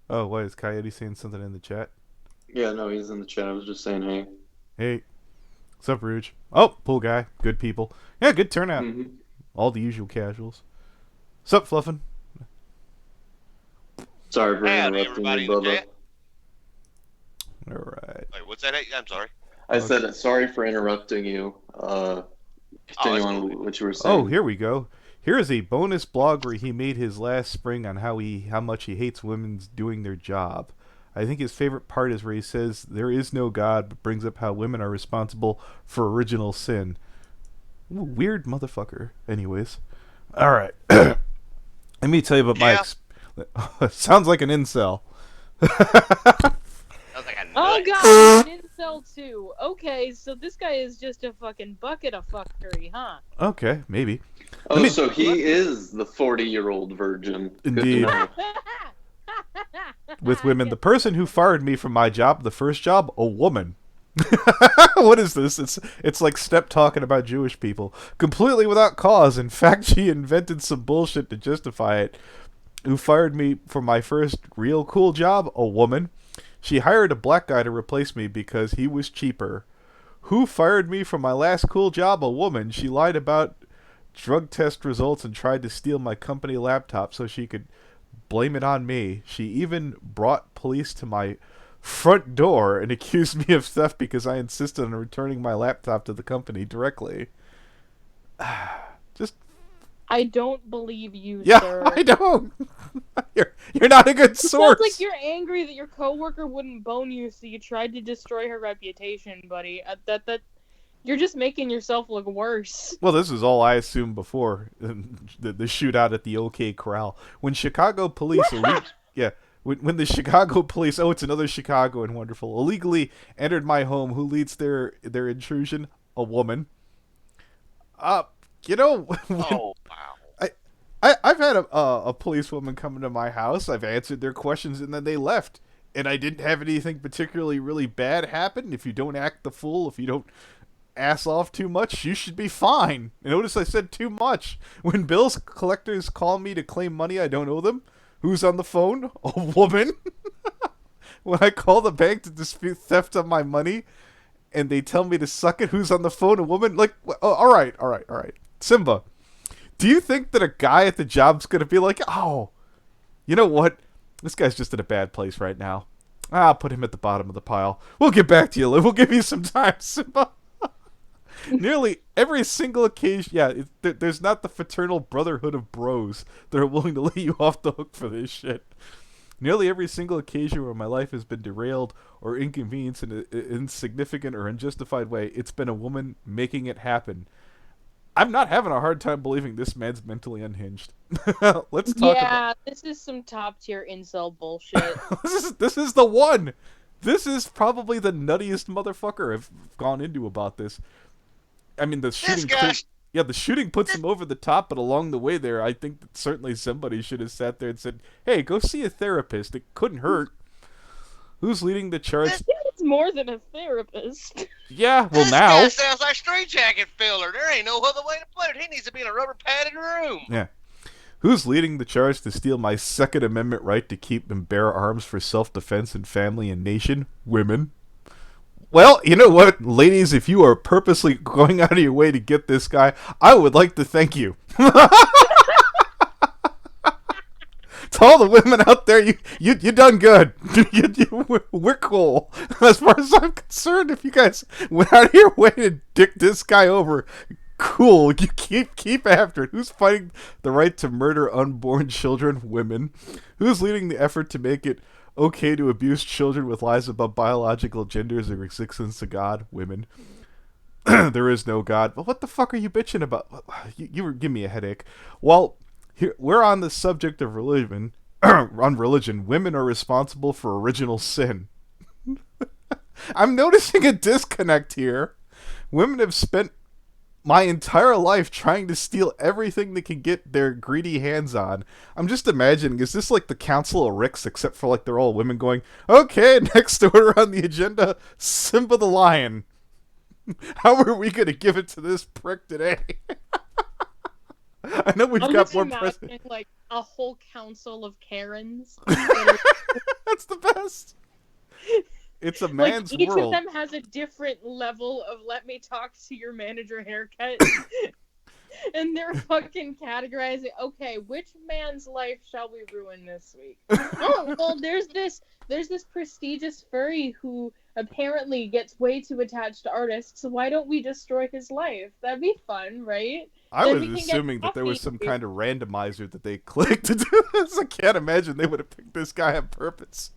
Oh, why is Coyote saying something in the chat? Yeah, no, he's in the chat. I was just saying hey. Hey, what's up, Rouge? Oh, pool guy, good people. Yeah, good turnout. Mm-hmm. All the usual casuals. What's up, Fluffin? Sorry for Howdy, interrupting everybody you, in the Bubba. chat. All right. Wait, what's that? I'm sorry. I said sorry for interrupting you. Continue that's on cool. with what you were saying. Oh, here we go. Here is a bonus blog where he made his last spring on how much he hates women's doing their job. I think his favorite part is where he says there is no God, but brings up how women are responsible for original sin. Ooh, weird motherfucker. Anyways, all right. Let me tell you about my. Sounds like an incel. Sounds like a Oh nut. god, an incel too. Okay, so this guy is just a fucking bucket of fuckery, huh? Okay, maybe. Oh, Let me- so he is the 40-year-old virgin. Good to Indeed. know. With women. The person who fired me from my job, the first job, a woman. What is this? It's like Step talking about Jewish people. Completely without cause. In fact, she invented some bullshit to justify it. Who fired me for my first real cool job? A woman. She hired a black guy to replace me because he was cheaper. Who fired me from my last cool job? A woman. She lied about drug test results and tried to steal my company laptop so she could blame it on me. She even brought police to my front door and accused me of theft because I insisted on returning my laptop to the company directly. Just I don't believe you, yeah, sir. I don't. You're not a good It source. sounds like you're angry that your coworker wouldn't bone you, so you tried to destroy her reputation, buddy. That you're just making yourself look worse. Well, this is all I assumed before the shootout at the OK Corral. When Chicago police when the Chicago police, it's another Chicago and wonderful, illegally entered my home, who leads their intrusion? A woman. Oh, wow. I've had a policewoman come into my house. I've answered their questions and then they left. And I didn't have anything particularly really bad happen. If you don't act the fool, if you don't ass off too much, you should be fine. And notice I said too much. When bills collectors call me to claim money I don't owe them, who's on the phone? A woman. When I call the bank to dispute theft of my money and they tell me to suck it, who's on the phone? A woman? Like, all right. Simba, do you think that a guy at the job's going to be like, oh, you know what? This guy's just in a bad place right now. I'll put him at the bottom of the pile. We'll get back to you, Lou. We'll give you some time, Simba. Nearly every single occasion, there's not the fraternal brotherhood of bros that are willing to let you off the hook for this shit. Nearly every single occasion where my life has been derailed or inconvenienced in an insignificant or unjustified way, it's been a woman making it happen. I'm not having a hard time believing this man's mentally unhinged. Let's talk about... this is some top tier incel bullshit. This is the one. This is probably the nuttiest motherfucker I've gone into about this. I mean, the shooting. The shooting puts him over the top, but along the way there, I think that certainly somebody should have sat there and said, "Hey, go see a therapist. It couldn't hurt." Who's leading the charge? needs more than a therapist. Yeah, well This now. guy sounds like straitjacket filler. There ain't no other way to put it. He needs to be in a rubber padded room. Yeah. Who's leading the charge to steal my Second Amendment right to keep and bear arms for self-defense and family and nation? Women. Well, you know what, ladies, if you are purposely going out of your way to get this guy, I would like to thank you. To all the women out there, you done good. We're cool. As far as I'm concerned, if you guys went out of your way to dick this guy over, cool. You keep after it. Who's fighting the right to murder unborn children? Women. Who's leading the effort to make it okay to abuse children with lies about biological genders or existence of God? Women. There is no God. But what the fuck are you bitching about? You were giving me a headache. Well, here, we're on the subject of religion. On religion, women are responsible for original sin. I'm noticing a disconnect here. Women have spent my entire life trying to steal everything they can get their greedy hands on. I'm just imagining, is this like the Council of Ricks, except for like they're all women going, okay, next order on the agenda, Simba the lion. How are we going to give it to this prick today? I know we've I'm got just more imagining like a whole council of Karens. That's the best. It's a man's like each world. of them has a different level of let me talk to your manager haircut. And they're fucking categorizing, okay, which man's life shall we ruin this week? Oh, well, there's this prestigious furry who apparently gets way too attached to artists, so why don't we destroy his life? That'd be fun, right? I Then was we can assuming get that there was coffee. some kind of randomizer that they clicked to do this. I can't imagine they would have picked this guy on purpose.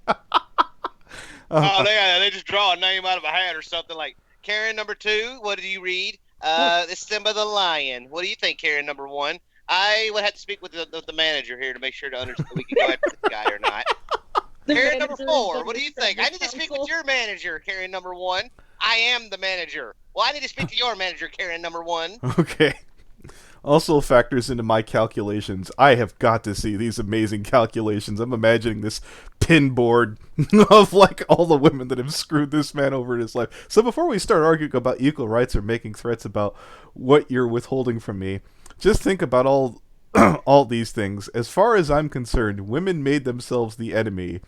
Oh, they just draw a name out of a hat or something like Karen number 2. What did you read? This Simba the lion. What do you think, Karen number 1? I would have to speak with the manager here to make sure to understand we can go after this guy or not. Karen number 4. What do you think? I need to speak with your manager, Karen number 1. I am the manager. Well, I need to speak to your manager, Karen number 1. Okay. Also factors into my calculations. I have got to see these amazing calculations. I'm imagining this pin board of like all the women that have screwed this man over in his life. So before we start arguing about equal rights or making threats about what you're withholding from me, just think about all these things. As far as I'm concerned, women made themselves the enemy.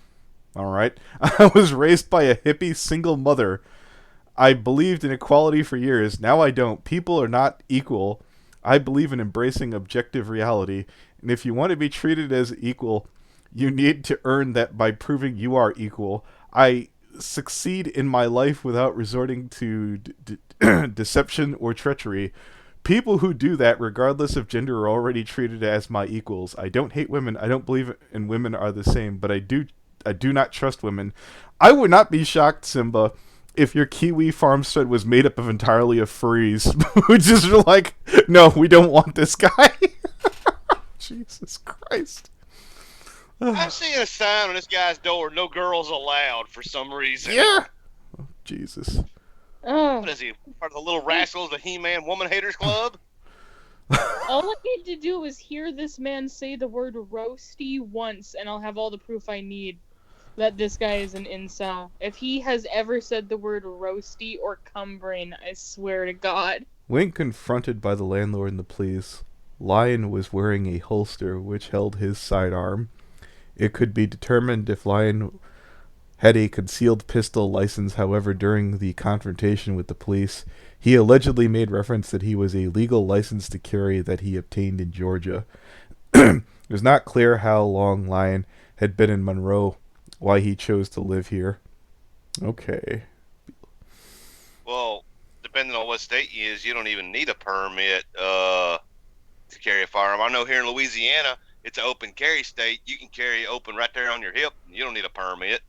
All right? I was raised by a hippie single mother. I believed in equality for years. Now I don't. People are not equal. I believe in embracing objective reality, and if you want to be treated as equal, you need to earn that by proving you are equal. I succeed in my life without resorting to deception or treachery. People who do that, regardless of gender, are already treated as my equals. I don't hate women. I don't believe in women are the same, but I do not trust women. I would not be shocked, Simba, if your Kiwi farmstead was made up of entirely of furries who just were like, no, we don't want this guy. Jesus Christ. I'm seeing a sign on this guy's door, no girls allowed, for some reason. Yeah. Oh, Jesus. Oh. What is he, part of the Little Rascals, the He-Man Woman Haters Club? All I need to do is hear this man say the word roasty once, and I'll have all the proof I need that this guy is an incel. If he has ever said the word roasty or cumbrain, I swear to God. When confronted by the landlord and the police, Lion was wearing a holster which held his sidearm. It could be determined if Lion had a concealed pistol license. However, during the confrontation with the police, he allegedly made reference that he was a legal license to carry that he obtained in Georgia. It was not clear how long Lion had been in Monroe, why he chose to live here. Okay. Well, depending on what state you is, you don't even need a permit to carry a firearm. I know here in Louisiana, it's an open carry state. You can carry open right there on your hip. You don't need a permit.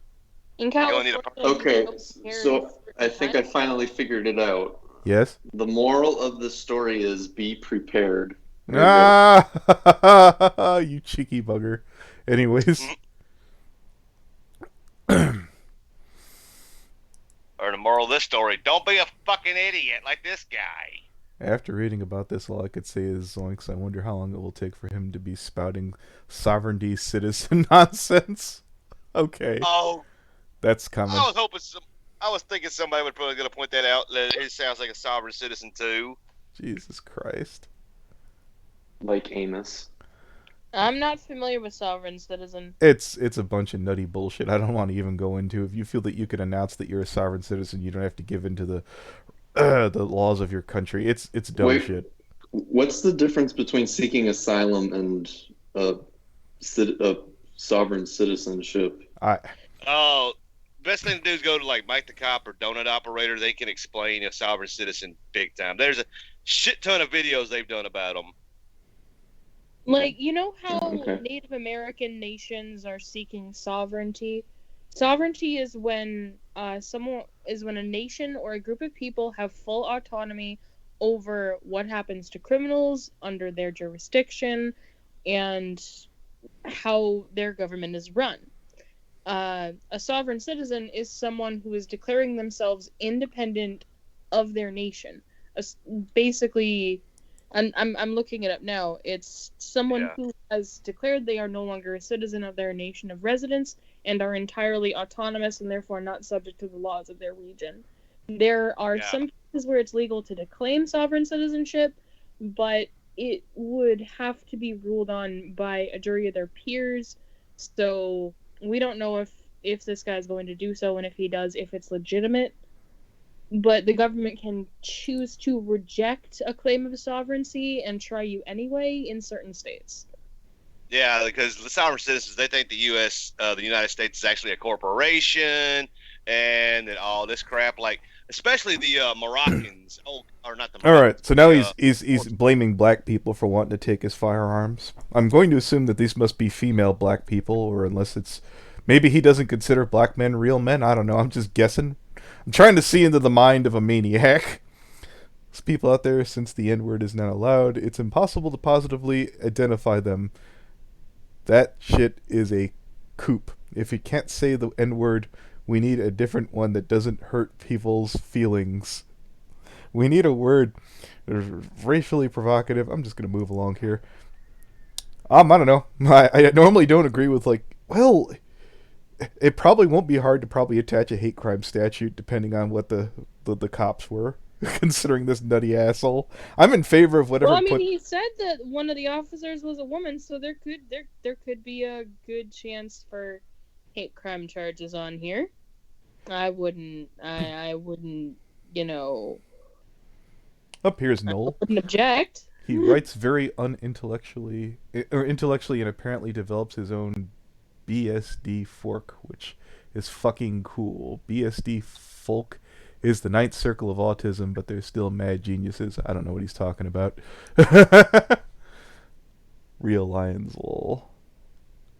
In You don't need California, a Okay, so I think I finally figured it out. Yes? The moral of the story is be prepared. There you go. Ah, you cheeky bugger. Anyways. Or the moral of this story, don't be a fucking idiot like this guy. After reading about this, all I could say is, Zoinks, I wonder how long it will take for him to be spouting sovereignty citizen nonsense. Okay. Oh, That's coming. I was hoping I was thinking somebody would probably going to point that out. That it sounds like a sovereign citizen too. Jesus Christ. Like Amos. I'm not familiar with sovereign citizen. It's a bunch of nutty bullshit. I don't want to even go into. If you feel that you could announce that you're a sovereign citizen, you don't have to give in to the laws of your country. It's dumb Wait, shit. what's the difference between seeking asylum and a, a sovereign citizenship? Oh, best thing to do is go to like Mike the Cop or Donut Operator. They can explain a sovereign citizen big time. There's a shit ton of videos they've done about them. Like, you know how Okay. Native American nations are seeking sovereignty? Sovereignty is when when a nation or a group of people have full autonomy over what happens to criminals under their jurisdiction and how their government is run. A sovereign citizen is someone who is declaring themselves independent of their nation. Basically, and I'm looking it up now. It's someone who has declared they are no longer a citizen of their nation of residence and are entirely autonomous and therefore not subject to the laws of their region. There are some cases where it's legal to declaim sovereign citizenship, but it would have to be ruled on by a jury of their peers. So we don't know if this guy's going to do so, and if he does, if it's legitimate. But the government can choose to reject a claim of sovereignty and try you anyway in certain states. Yeah, because the sovereign citizens, they think the the United States is actually a corporation and that all this crap. Like, especially the Moroccans. Or not the Moroccans. All right, so now he's blaming black people for wanting to take his firearms. I'm going to assume that these must be female black people, or unless it's maybe he doesn't consider black men real men. I don't know. I'm just guessing. I'm trying to see into the mind of a maniac. There's people out there, since the N-word is not allowed, it's impossible to positively identify them. That shit is a coup. If you can't say the N-word, we need a different one that doesn't hurt people's feelings. We need a word racially provocative. I'm just going to move along here. I don't know. I normally don't agree with, like, well, it probably won't be hard to probably attach a hate crime statute depending on what the cops were, considering this nutty asshole. I'm in favor of whatever. Well, I mean, he said that one of the officers was a woman, so there could be a good chance for hate crime charges on here. I wouldn't, you know. Up here's Noel. I wouldn't object. He writes very unintellectually, or intellectually, and apparently develops his own BSD fork, which is fucking cool. BSD folk is the ninth circle of autism, but they're still mad geniuses. I don't know what he's talking about. Real lions, lol.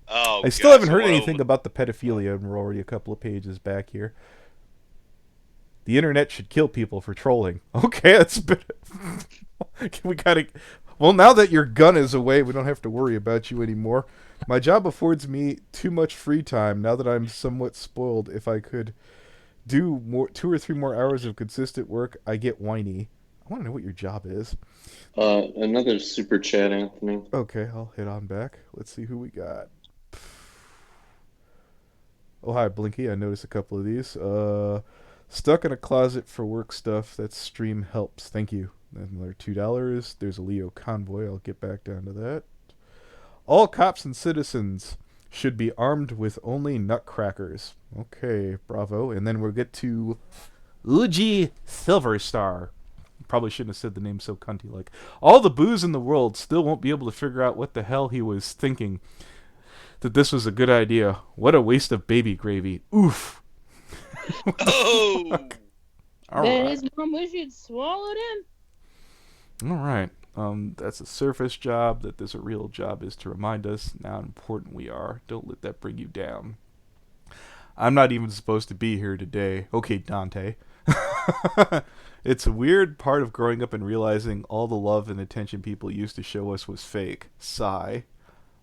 Oh, I still haven't heard anything about the pedophilia, and we're already a couple of pages back here. The internet should kill people for trolling. Okay, that's a bit... we gotta... Well, now that your gun is away, we don't have to worry about you anymore. My job affords me too much free time. Now that I'm somewhat spoiled, if I could do 2 or 3 more hours of consistent work, I get whiny. I want to know what your job is. Another super chat, Anthony. Okay, I'll hit on back. Let's see who we got. Oh, hi, Blinky. I noticed a couple of these. Stuck in a closet for work stuff. That stream helps. Thank you. Another $2. There's a Leo convoy. I'll get back down to that. All cops and citizens should be armed with only nutcrackers. Okay, bravo. And then we'll get to Uji Silverstar. Probably shouldn't have said the name so cunty like. All the booze in the world still won't be able to figure out what the hell he was thinking. That this was a good idea. What a waste of baby gravy. Oof. Oh! Then his mom wish he'd swallowed him. All right. That's a surface job. That there's a real job is to remind us how important we are. Don't let that bring you down. I'm not even supposed to be here today. Okay, Dante. It's a weird part of growing up and realizing all the love and attention people used to show us was fake. Sigh.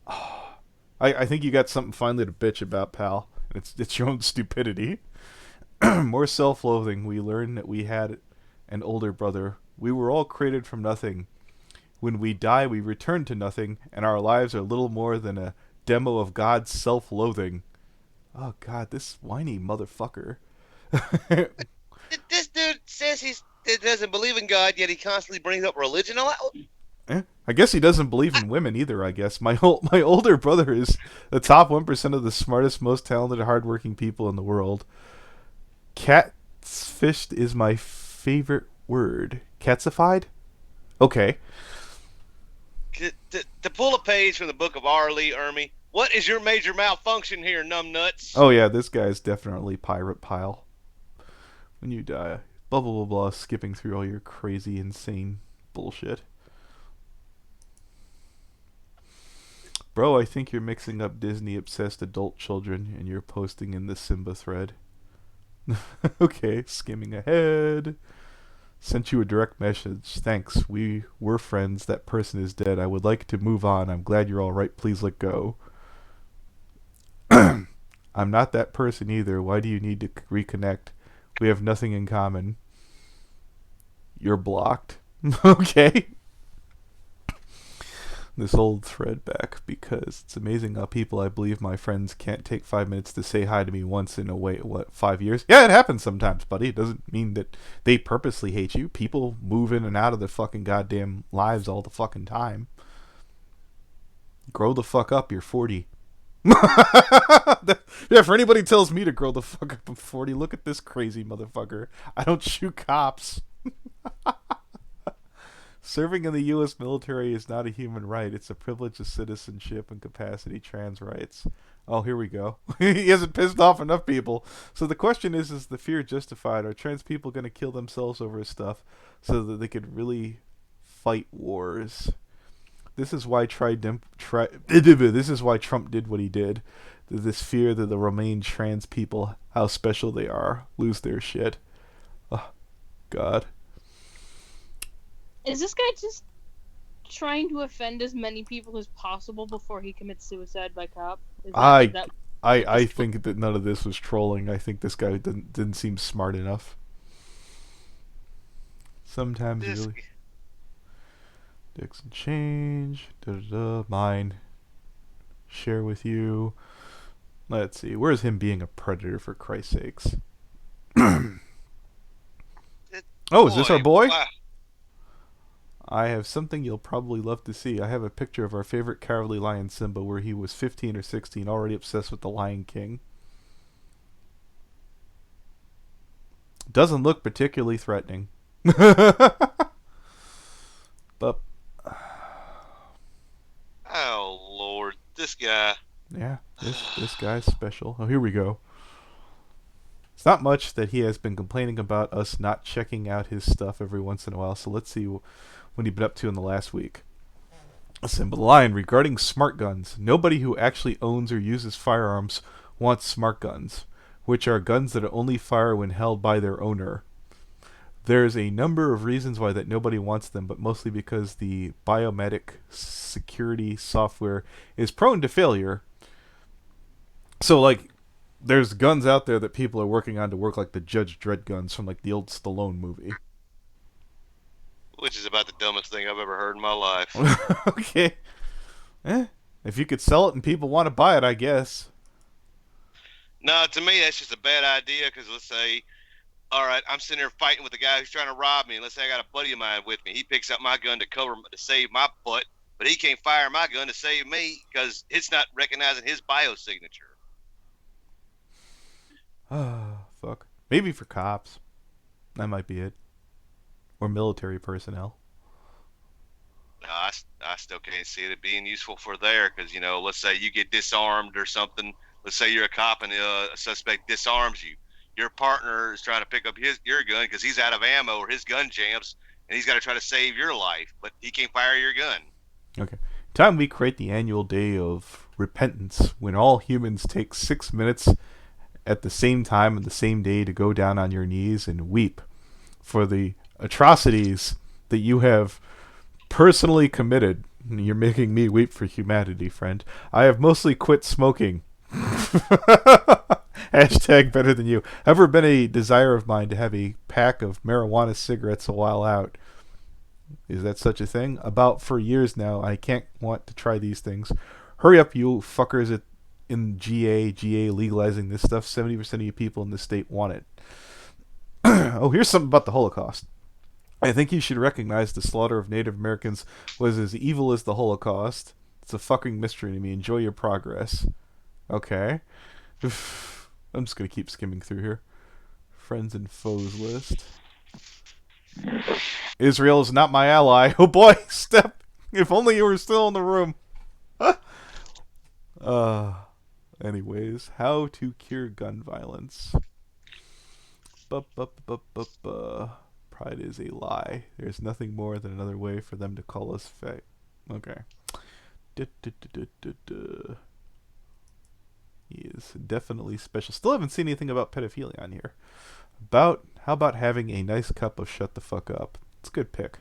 Oh, I think you got something finally to bitch about, pal. It's your own stupidity. More self-loathing. We learned that we had an older brother. We were all created from nothing. When we die, we return to nothing, and our lives are little more than a demo of God's self-loathing. Oh, God, this whiny motherfucker. This dude says he doesn't believe in God, yet he constantly brings up religion a lot. I guess he doesn't believe in women either. I guess my older brother is the top 1% of the smartest, most talented, hardworking people in the world. Catfished is my favorite word. Catsified? Okay. To pull a page from the book of R. Lee Ermey, what is your major malfunction here, numbnuts? Oh yeah, this guy's definitely pirate pile. When you die, blah blah blah blah, skipping through all your crazy, insane bullshit. Bro, I think you're mixing up Disney-obsessed adult children and you're posting in the Simba thread. Okay, skimming ahead. Sent you a direct message. Thanks. We were friends. That person is dead. I would like to move on. I'm glad you're alright. Please let go. I'm not that person either. Why do you need to reconnect? We have nothing in common. You're blocked. Okay. This old thread back because it's amazing how people I believe my friends can't take 5 minutes to say hi to me once in 5 years? Yeah, it happens sometimes, buddy. It doesn't mean that they purposely hate you. People move in and out of their fucking goddamn lives all the fucking time. Grow the fuck up, you're 40. Yeah, for anybody who tells me to grow the fuck up, I'm 40. Look at this crazy motherfucker. I don't shoot cops. Serving in the U.S. military is not a human right. It's a privilege of citizenship and capacity trans rights. Oh, here we go. He hasn't pissed off enough people. So the question is the fear justified? Are trans people going to kill themselves over stuff so that they could really fight wars? This is why this is why Trump did what he did. This fear that the remain trans people, how special they are, lose their shit. Oh, God. Is this guy just trying to offend as many people as possible before he commits suicide by cop? I think that none of this was trolling. I think this guy didn't seem smart enough. Sometimes really. Dixon change. Mine. Share with you. Let's see. Where's him being a predator, for Christ's sakes? Is this our boy? Wow. I have something you'll probably love to see. I have a picture of our favorite cowardly lion Simba where he was 15 or 16, already obsessed with the Lion King. Doesn't look particularly threatening. But oh Lord, this guy. Yeah, this guy's special. Oh, here we go. It's not much that he has been complaining about us not checking out his stuff every once in a while, so let's see what he's been up to in the last week. Simba the Lion, regarding smart guns. Nobody who actually owns or uses firearms wants smart guns, which are guns that only fire when held by their owner. There's a number of reasons why that nobody wants them, but mostly because the biometric security software is prone to failure. So, like, there's guns out there that people are working on to work like the Judge Dredd guns from, like, the old Stallone movie. Which is about the dumbest thing I've ever heard in my life. Okay. If you could sell it and people want to buy it, I guess. No, to me, that's just a bad idea because let's say, all right, I'm sitting there fighting with the guy who's trying to rob me. And let's say I got a buddy of mine with me. He picks up my gun to save my butt, but he can't fire my gun to save me because it's not recognizing his biosignature. Oh, fuck. Maybe for cops. That might be it. Or military personnel. No, I still can't see it being useful for there because, you know, let's say you get disarmed or something. Let's say you're a cop and a suspect disarms you. Your partner is trying to pick up your gun because he's out of ammo or his gun jams, and he's got to try to save your life, but he can't fire your gun. Okay. Time we create the annual day of repentance when all humans take 6 minutes at the same time on the same day to go down on your knees and weep for the atrocities that you have personally committed. You're making me weep for humanity, friend. I have mostly quit smoking. Hashtag better than you. Ever been a desire of mine to have a pack of marijuana cigarettes a while out? Is that such a thing? About for years now. I can't want to try these things. Hurry up, you fuckers. in GA legalizing this stuff, 70% of you people in this state want it. Oh, here's something about the Holocaust. I think you should recognize the slaughter of Native Americans was as evil as the Holocaust. It's a fucking mystery to me. Enjoy your progress. Okay. I'm just gonna keep skimming through here. Friends and foes list. Israel is not my ally. Oh boy, Step. If only you were still in the room. Anyways, how to cure gun violence. Pride is a lie. There's nothing more than another way for them to call us fake. Okay. He is definitely special. Still haven't seen anything about pedophilia on here. How about having a nice cup of shut the fuck up? It's a good pick.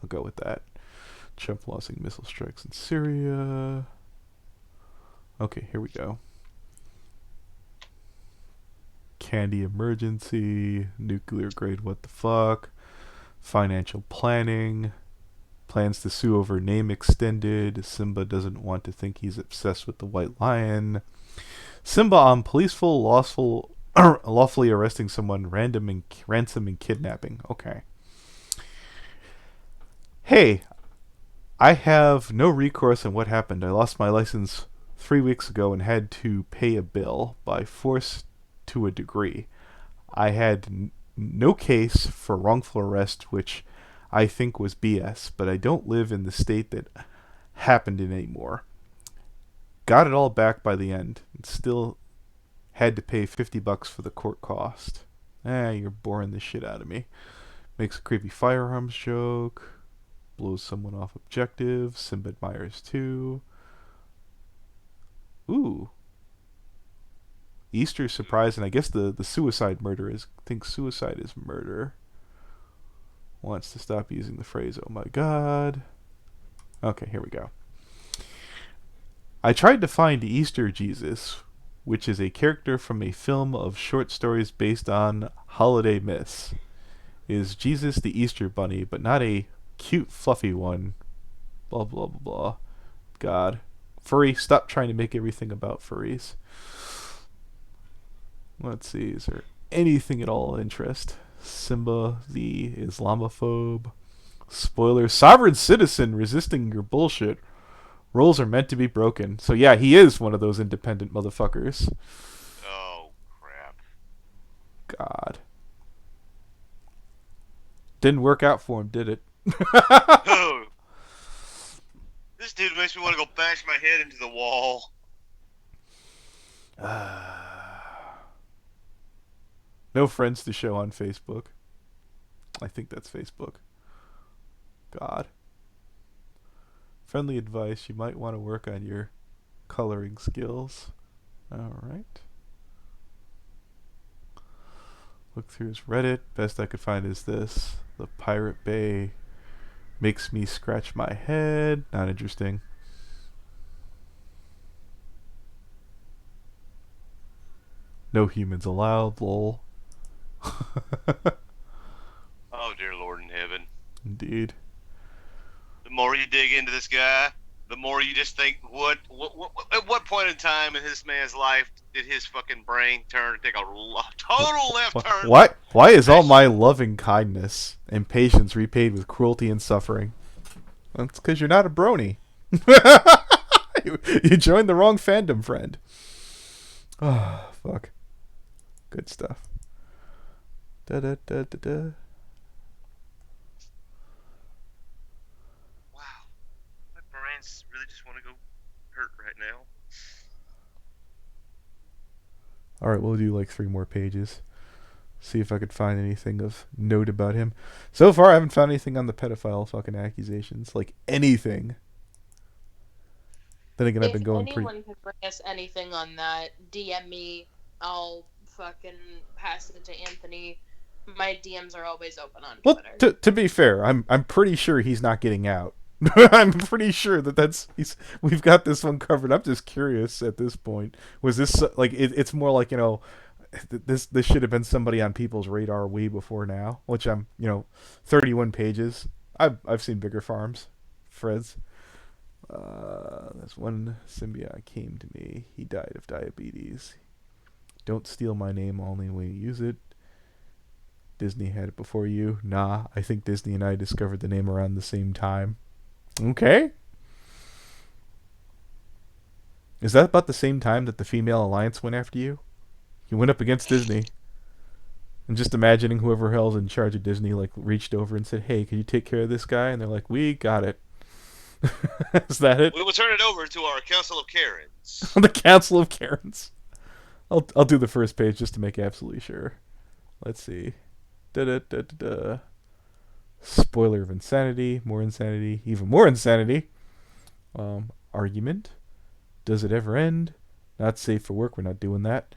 I'll go with that. Trump launching missile strikes in Syria. Okay, here we go. Candy emergency, nuclear grade what the fuck, financial planning, plans to sue over name extended, Simba doesn't want to think he's obsessed with the white lion, Simba on lawfully arresting someone, ransom and kidnapping. Okay. Hey, I have no recourse on what happened. I lost my license 3 weeks ago and had to pay a bill by force to a degree. I had no case for wrongful arrest, which I think was BS, but I don't live in the state that happened in anymore. Got it all back by the end, and still had to pay $50 for the court cost. You're boring the shit out of me. Makes a creepy firearms joke. Blows someone off objective. Simba admires too. Ooh. Easter surprise, and I guess the suicide murder thinks suicide is murder. Wants to stop using the phrase, oh my god. Okay, here we go. I tried to find Easter Jesus, which is a character from a film of short stories based on holiday myths. Is Jesus the Easter bunny, but not a cute fluffy one. Blah blah blah blah. God. Furry, stop trying to make everything about furries. Let's see, is there anything at all of interest? Simba the Islamophobe. Spoiler, sovereign citizen resisting your bullshit. Roles are meant to be broken. So yeah, he is one of those independent motherfuckers. Oh, crap. God. Didn't work out for him, did it? Oh. This dude makes me want to go bash my head into the wall. No friends to show on Facebook. I think that's Facebook. God. Friendly advice, you might want to work on your coloring skills. Alright. Look through his Reddit. Best I could find is this. The Pirate Bay makes me scratch my head. Not interesting. No humans allowed, lol. Oh, dear Lord in heaven. Indeed. The more you dig into this guy, the more you just think, at what point in time in this man's life did his fucking brain turn to take a total left turn? Why is all my loving kindness and patience repaid with cruelty and suffering? That's because you're not a brony. You joined the wrong fandom, friend. Oh, fuck. Good stuff. Da da da da da. Wow. My brains really just want to go hurt right now. Alright, we'll do like 3 more pages. See if I could find anything of note about him. So far, I haven't found anything on the pedophile fucking accusations. Like, anything. Then again, I've been going pretty... If anyone could bring us anything on that, DM me. I'll fucking pass it to Anthony. My DMs are always open on Twitter. Well, to be fair, I'm pretty sure he's not getting out. I'm pretty sure we've got this one covered. I'm just curious at this point. Was this like it's more like, you know, this should have been somebody on people's radar way before now, which 31 pages. I've seen bigger farms, Freds. There's one symbiote came to me. He died of diabetes. Don't steal my name, only way you use it. Disney had it before you. Nah, I think Disney and I discovered the name around the same time. Okay. Is that about the same time that the Female Alliance went after you? You went up against Disney. And just imagining whoever hell's in charge of Disney like reached over and said, "Hey, can you take care of this guy?" And they're like, "We got it." Is that it? We will turn it over to our Council of Karens. The Council of Karens. I'll do the first page just to make absolutely sure. Let's see. Da-da-da-da-da. Spoiler of insanity, more insanity, even more insanity. Argument. Does it ever end? Not safe for work. We're not doing that.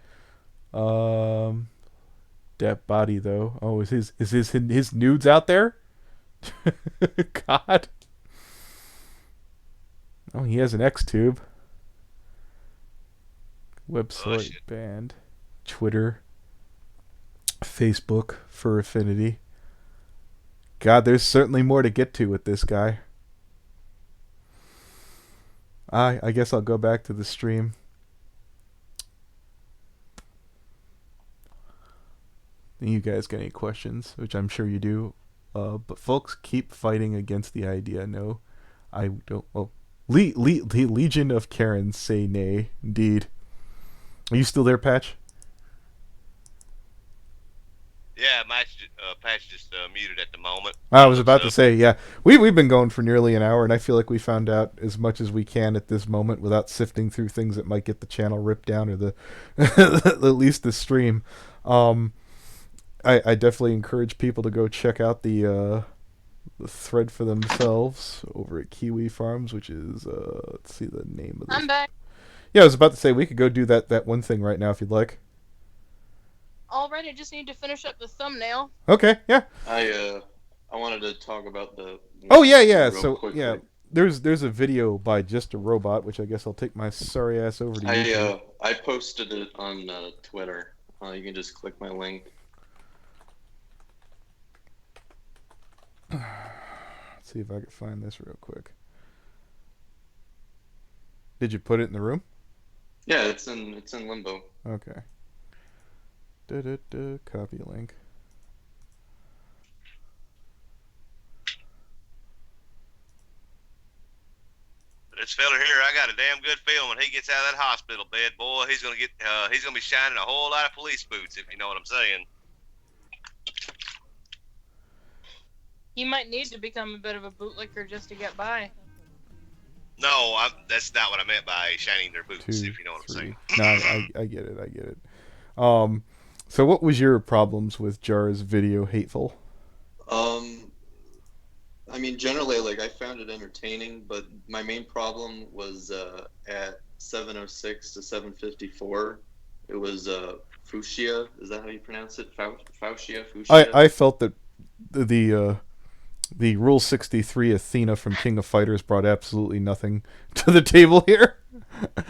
That body though. Oh, is his nudes out there? God. Oh, he has an X tube. Website banned. Twitter. Facebook for affinity. God, there's certainly more to get to with this guy. I guess I'll go back to the stream. You guys got any questions? Which I'm sure you do. But folks, keep fighting against the idea. No, I don't. Well, the Legion of Karens say nay. Indeed. Are you still there, Patch? Yeah, Patch just muted at the moment. I was about to say, yeah, we've been going for nearly an hour, and I feel like we found out as much as we can at this moment without sifting through things that might get the channel ripped down or the at least the stream. I definitely encourage people to go check out the thread for themselves over at Kiwi Farms, which is let's see the name of this. I'm back. Yeah, I was about to say we could go do that one thing right now if you'd like. Alright, I just need to finish up the thumbnail. Okay, yeah. I wanted to talk about the. Oh yeah. So quickly. yeah, there's a video by Just a Robot, which I guess I'll take my sorry ass over to YouTube. I posted it on Twitter. You can just click my link. Let's see if I can find this real quick. Did you put it in the room? Yeah, it's in limbo. Okay. Copy link. This fella here, I got a damn good feeling when he gets out of that hospital bed, boy, he's gonna be shining a whole lot of police boots, if you know what I'm saying. He might need to become a bit of a bootlicker just to get by. No, that's not what I meant by shining their boots, if you know what I'm saying. No, I get it. So what was your problems with Jar's video hateful? I mean, generally, like, I found it entertaining, but my main problem was at 7:06 to 7:54. It was fuchsia. Is that how you pronounce it? Fuchsia. I felt that the Rule 63 Athena from King of Fighters brought absolutely nothing to the table here.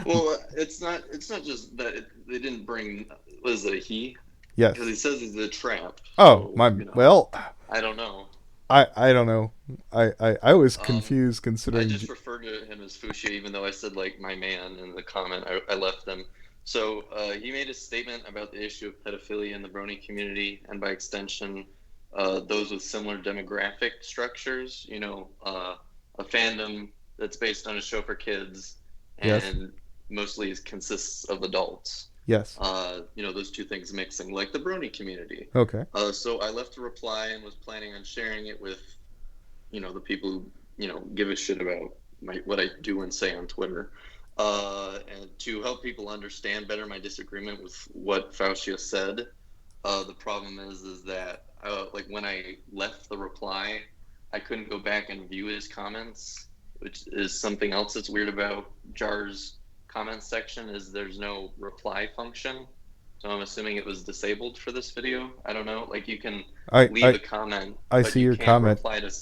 Well, it's not just that they didn't bring. Was it a he? Yes. Because he says he's a trap. Oh, so, my. You know, well. I don't know. I don't know. I was confused considering. I just referred to him as Fuchsia, even though I said like my man in the comment. I left them. So he made a statement about the issue of pedophilia in the brony community, and by extension, those with similar demographic structures. You know, a fandom that's based on a show for kids, and yes. mostly consists of adults. Yes. You know, those two things mixing, like the brony community. Okay. So I left a reply and was planning on sharing it with, you know, the people who, you know, give a shit about what I do and say on Twitter. And to help people understand better my disagreement with what Fuchsia said. The problem is that, like, when I left the reply, I couldn't go back and view his comments, which is something else that's weird about Jar's comment section, is there's no reply function. So I'm assuming it was disabled for this video. I don't know. Like, you can leave a comment. I see your comment. Reply to,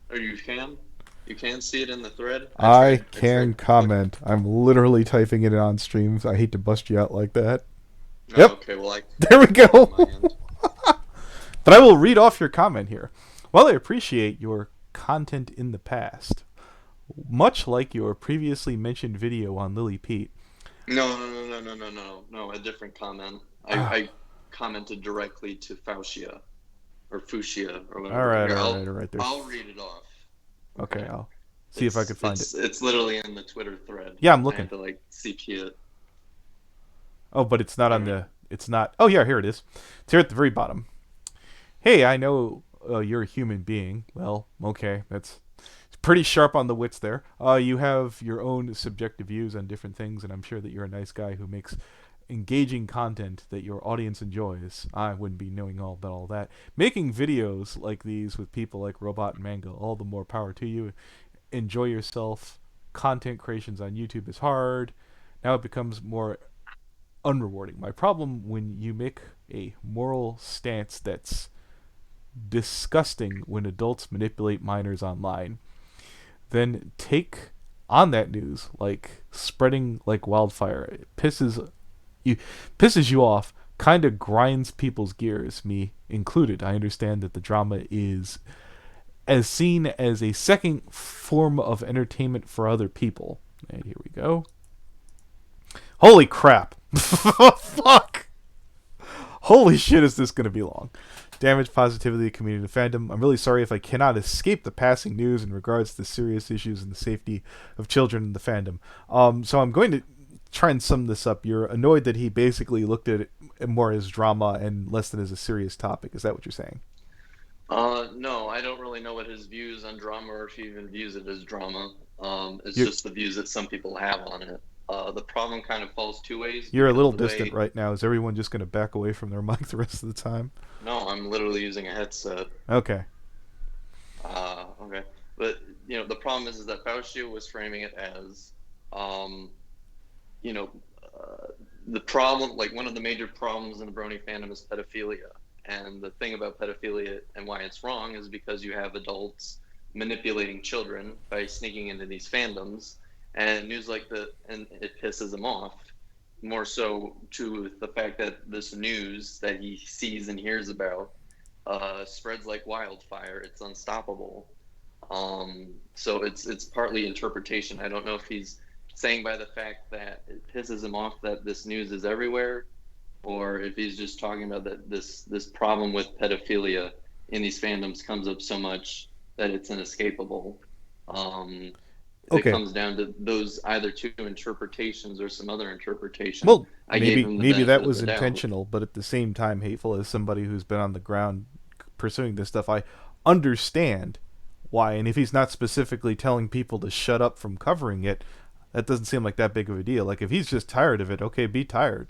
or you can? You can see it in the thread? I can comment. I'm literally typing it on streams. I hate to bust you out like that. Oh, yep. Okay, well, there we go. But I will read off your comment here. While I appreciate your content in the past, much like your previously mentioned video on Lily Pete. No, a different comment. I commented directly to Fuchsia or Fuchsia or All whatever. right, Here, all right, all right. I'll read it off. Okay, I'll see if I could find it. It's literally in the Twitter thread. Yeah, I'm I looking. had to like CP it. Oh, but it's not on the. It's not. Oh yeah, here it is. It's here at the very bottom. Hey, I know you're a human being. Well, okay, that's pretty sharp on the wits there. You have your own subjective views on different things, and I'm sure that you're a nice guy who makes engaging content that your audience enjoys. I wouldn't be knowing all about all that. Making videos like these with people like Robot and Mango, all the more power to you. Enjoy yourself. Content creations on YouTube is hard. Now it becomes more unrewarding. My problem when you make a moral stance that's disgusting when adults manipulate minors online, then take on that news like spreading like wildfire. It pisses you off, kind of grinds people's gears, me included. I understand that the drama is as seen as a second form of entertainment for other people. And here we go. Holy crap. Fuck. Holy shit, is this going to be long. Damage, positivity, community, fandom. I'm really sorry if I cannot escape the passing news in regards to the serious issues and the safety of children in the fandom. So I'm going to try and sum this up. You're annoyed that he basically looked at it more as drama and less than as a serious topic. Is that what you're saying? No, I don't really know what his views on drama or if he even views it as drama. It's You're- just the views that some people have on it. The problem kind of falls two ways. You're a because little the way- distant right now. Is everyone just going to back away from their mic the rest of the time? No, I'm literally using a headset. Okay. Okay. But, the problem is that Fauci was framing it as, the problem, like one of the major problems in the Brony fandom is pedophilia. And the thing about pedophilia and why it's wrong is because you have adults manipulating children by sneaking into these fandoms, and news like and it pisses him off. More so to the fact that this news that he sees and hears about spreads like wildfire. It's unstoppable. So it's partly interpretation. I don't know if he's saying by the fact that it pisses him off that this news is everywhere, or if he's just talking about that this problem with pedophilia in these fandoms comes up so much that it's inescapable. Okay. It comes down to those either two interpretations or some other interpretation. Well, I gave him the maybe benefit that of was the doubt. intentional, but at the same time hateful. As somebody who's been on the ground pursuing this stuff, I understand why. And if he's not specifically telling people to shut up from covering it, that doesn't seem like that big of a deal. Like if he's just tired of it, okay, be tired.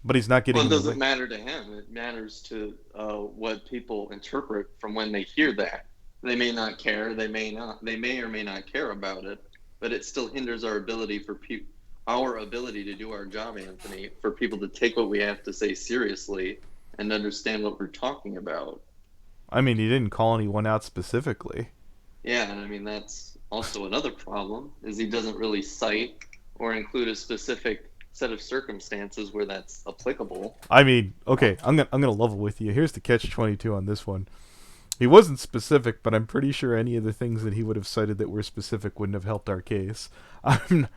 But he's not getting. Well, it doesn't matter to him. It matters to what people interpret from when they hear that. They may not care. They may or may not care about it. But it still hinders our ability our ability to do our job, Anthony. For people to take what we have to say seriously and understand what we're talking about. I mean, he didn't call anyone out specifically. Yeah, and I mean that's also another problem is he doesn't really cite or include a specific set of circumstances where that's applicable. I mean, okay, I'm gonna level with you. Here's the catch-22 on this one. He wasn't specific, but I'm pretty sure any of the things that he would have cited that were specific wouldn't have helped our case. I'm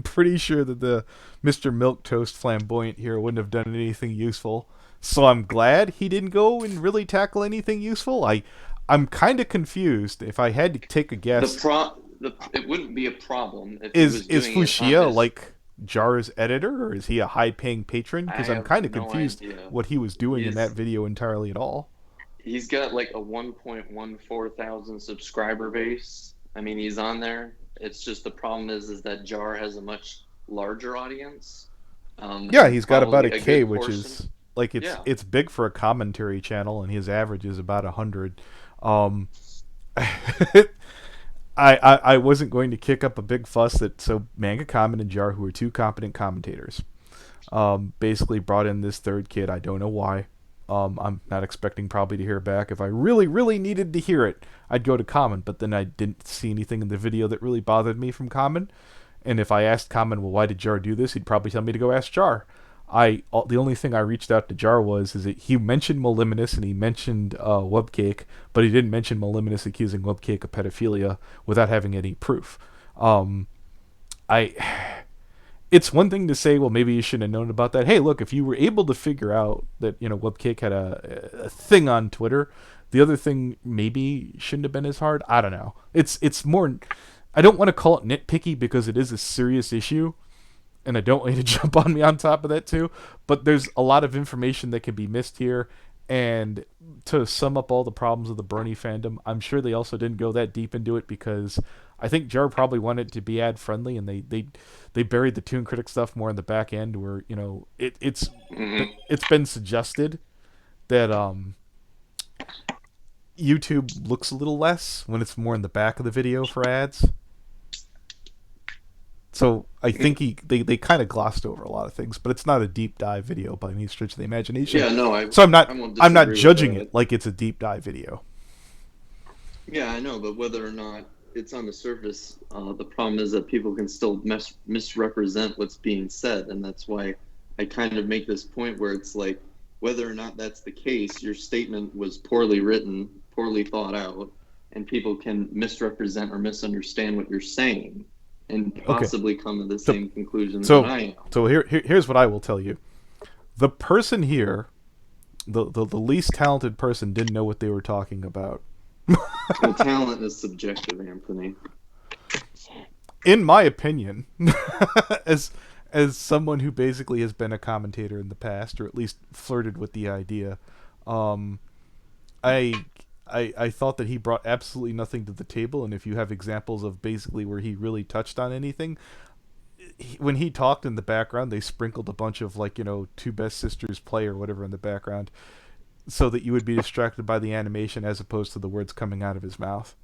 pretty sure that the Mr. Milquetoast flamboyant here wouldn't have done anything useful. So I'm glad he didn't go and really tackle anything useful. I'm kind of confused. If I had to take a guess, it wouldn't be a problem if is he was doing Fuchsia like Jar's editor, or is he a high-paying patron? Because I'm kind of no confused idea. what he was doing in that video entirely at all. He's got like a 1.14 thousand subscriber base. I mean, he's on there. It's just the problem is that Jar has a much larger audience. Yeah, he's got about probably a K, good which portion. is like it's Yeah. it's big for a commentary channel, and his average is about 100. I wasn't going to kick up a big fuss that so Manga Comment and Jar, who are two competent commentators, basically brought in this third kid. I don't know why. I'm not expecting probably to hear back. If I really, really needed to hear it, I'd go to Common, but then I didn't see anything in the video that really bothered me from Common. And if I asked Common, well, why did Jar do this? He'd probably tell me to go ask Jar. The only thing I reached out to Jar is that he mentioned Moliminous and he mentioned Webcake, but he didn't mention Moliminous accusing Webcake of pedophilia without having any proof. Um, I it's one thing to say, well, maybe you shouldn't have known about that. Hey, look, if you were able to figure out that Webcake had a thing on Twitter, the other thing maybe shouldn't have been as hard. I don't know. It's more. I don't want to call it nitpicky because it is a serious issue, and I don't want you to jump on me on top of that too. But there's a lot of information that can be missed here. And to sum up all the problems of the Bernie fandom, I'm sure they also didn't go that deep into it because I think Jar probably wanted it to be ad friendly, and they buried the Toon Critic stuff more in the back end, where Mm-hmm. it's been suggested that YouTube looks a little less when it's more in the back of the video for ads. So I think they kind of glossed over a lot of things, but it's not a deep dive video by any stretch of the imagination. Yeah, no, So I won't I'm not disagree with judging that. it like it's a deep dive video. Yeah, I know, but whether or not it's on the surface, the problem is that people can still misrepresent what's being said, and that's why I kind of make this point where it's like, whether or not that's the case, your statement was poorly written, poorly thought out, and people can misrepresent or misunderstand what you're saying, and Okay. possibly come to the So same conclusions that so I am. so here's what I will tell you. The person here, the least talented person, didn't know what they were talking about. Well, talent is subjective, Anthony. In my opinion, as someone who basically has been a commentator in the past, or at least flirted with the idea, um, I, I thought that he brought absolutely nothing to the table. And if you have examples of basically where he really touched on anything, when he talked in the background, they sprinkled a bunch of two best sisters play or whatever in the background, so that you would be distracted by the animation as opposed to the words coming out of his mouth.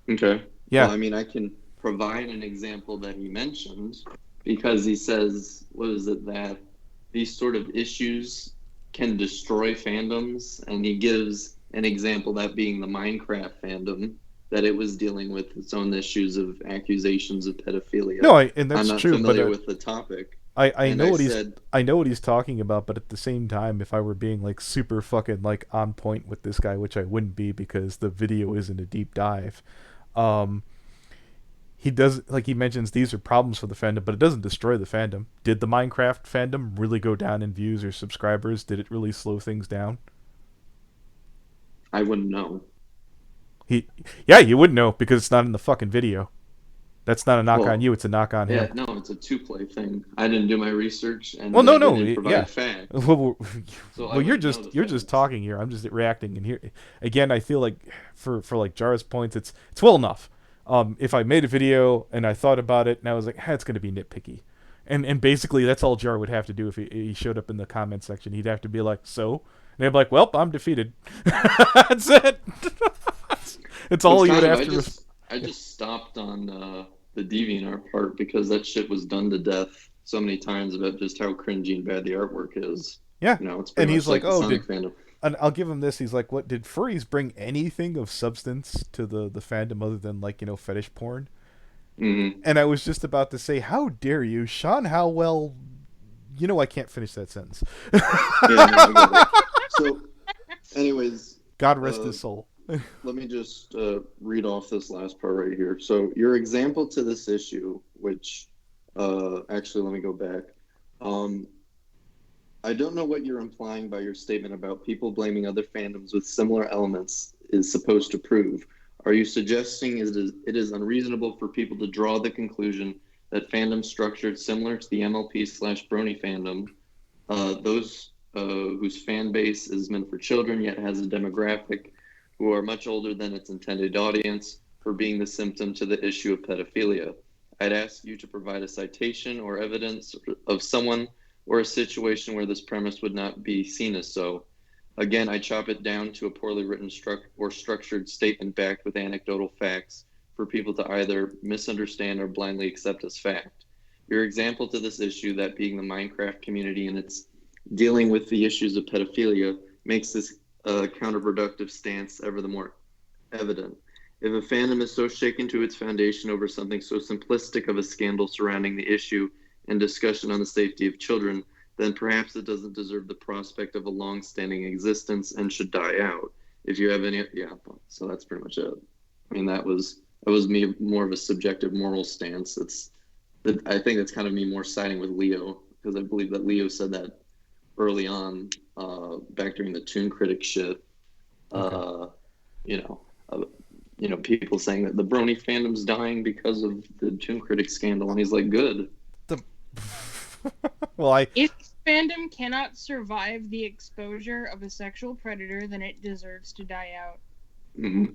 Okay. Well, Yeah. I mean, I can provide an example that he mentioned because he says, what is it, that these sort of issues can destroy fandoms. And he gives an example, that being the Minecraft fandom, that it was dealing with its own issues of accusations of pedophilia. No, and I'm that's not true, familiar but with the topic. I And know I what he's said, I know what he's talking about, but at the same time, if I were being like super fucking like on point with this guy, which I wouldn't be because the video isn't a deep dive, um, he does, like, he mentions these are problems for the fandom, but it doesn't destroy the fandom. Did the Minecraft fandom really go down in views or subscribers? Did it really slow things down? I wouldn't know. Yeah, you wouldn't know because it's not in the fucking video. That's not a knock on Well, you; it's a knock on yeah, him. no, it's a two-play thing. I didn't do my research, Well, and no, they no, didn't yeah. provide facts, Well, so I well, wouldn't know the you're just facts. talking here. I'm just reacting, and here again, I feel like for like Jara's points, it's well enough. If I made a video and I thought about it and I was like, it's going to be nitpicky, and basically that's all Jar would have to do if he showed up in the comment section. He'd have to be like, so, and they'd be like, well, I'm defeated. That's it. It's Well, it's all you would kind of, have I to. just stopped on the Deviant Art part because that shit was done to death so many times about just how cringy and bad the artwork is. Yeah, You know, it's and pretty he's much like, like the oh, Sonic fandom. and I'll give him this. He's like, what did furries bring anything of substance to the fandom other than fetish porn? Hmm. And I was just about to say, how dare you, Sean Howell? I can't finish that sentence. Yeah, no, I get it. So, anyways, God rest uh, his soul. let me just read off this last part right here. So, your example to this issue, which actually, let me go back. Um, I don't know what you're implying by your statement about people blaming other fandoms with similar elements is supposed to prove. Are you suggesting it is unreasonable for people to draw the conclusion that fandoms structured similar to the MLP/Brony fandom, those whose fan base is meant for children yet has a demographic who are much older than its intended audience, for being the symptom to the issue of pedophilia? I'd ask you to provide a citation or evidence of someone or a situation where this premise would not be seen as so. Again, I chop it down to a poorly written or structured statement backed with anecdotal facts for people to either misunderstand or blindly accept as fact. Your example to this issue, that being the Minecraft community and its dealing with the issues of pedophilia, makes this counterproductive stance ever the more evident. If a fandom is so shaken to its foundation over something so simplistic of a scandal surrounding the issue and discussion on the safety of children, then perhaps it doesn't deserve the prospect of a long-standing existence and should die out. If you have any, yeah, so that's pretty much it. I mean, that was that was me more of a subjective moral stance. I think that's kind of me more siding with Leo, because I believe that Leo said that early on, back during the Toon Critic shit. Okay. You know, uh, people saying that the Brony fandom's dying because of the Toon Critic scandal, and he's like, good. The well, If fandom cannot survive the exposure of a sexual predator, then it deserves to die out. Mm-hmm.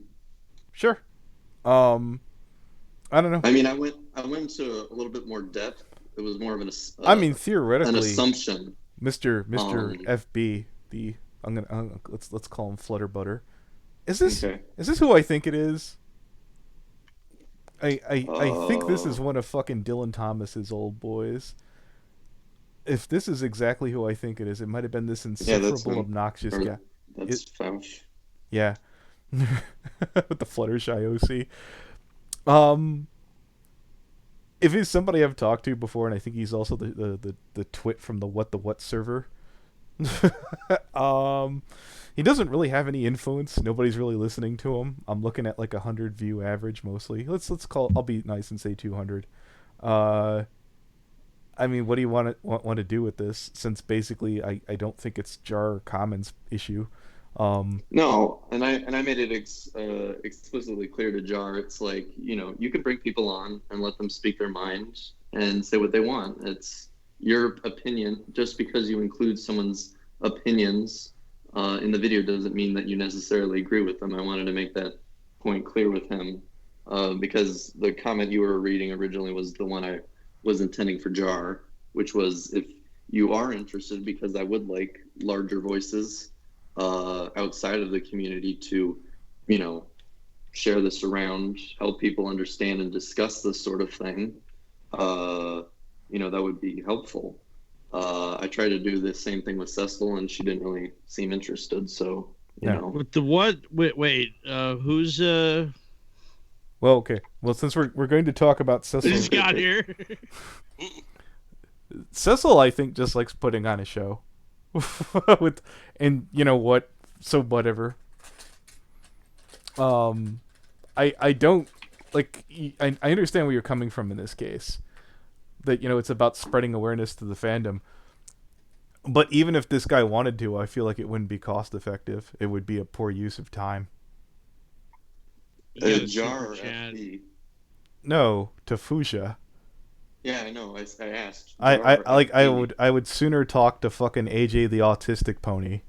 Sure. I don't know. I mean, I went into a little bit more depth. It was more of I mean, an theoretically, assumption. Mr. FB, the let's call him Flutterbutter. Is this who I think it is? I think this is one of fucking Dylan Thomas's old boys. If this is exactly who I think it is, it might have been this insufferable, obnoxious guy. That's Fauch. Yeah. With the Fluttershy OC. If he's somebody I've talked to before, and I think he's also the twit from the What server. He doesn't really have any influence. Nobody's really listening to him. I'm looking at like 100 view average mostly. Let's call. I'll be nice and say 200. I mean, what do you want to do with this? Since basically, I don't think it's Jar or Common's issue. No, and I made it explicitly clear to Jar. It's like, you can bring people on and let them speak their mind and say what they want. It's your opinion. Just because you include someone's opinions in the video doesn't mean that you necessarily agree with them. I wanted to make that point clear with him, because the comment you were reading originally was the one I was intending for Jar, which was, if you are interested, because I would like larger voices outside of the community to, share this around, help people understand and discuss this sort of thing, that would be helpful. I tried to do the same thing with Cecil, and she didn't really seem interested. So, you know. With the what? Wait. Who's Well, okay. Well, since we're going to talk about Cecil, who's got here? Cecil, I think, just likes putting on a show. And you know what? So whatever. I don't like. I understand where you're coming from in this case. That it's about spreading awareness to the fandom. But even if this guy wanted to, I feel like it wouldn't be cost effective. It would be a poor use of time. Jar or FB? No, to Fuchsia. Yeah, I know. I asked. I would sooner talk to fucking AJ the autistic pony.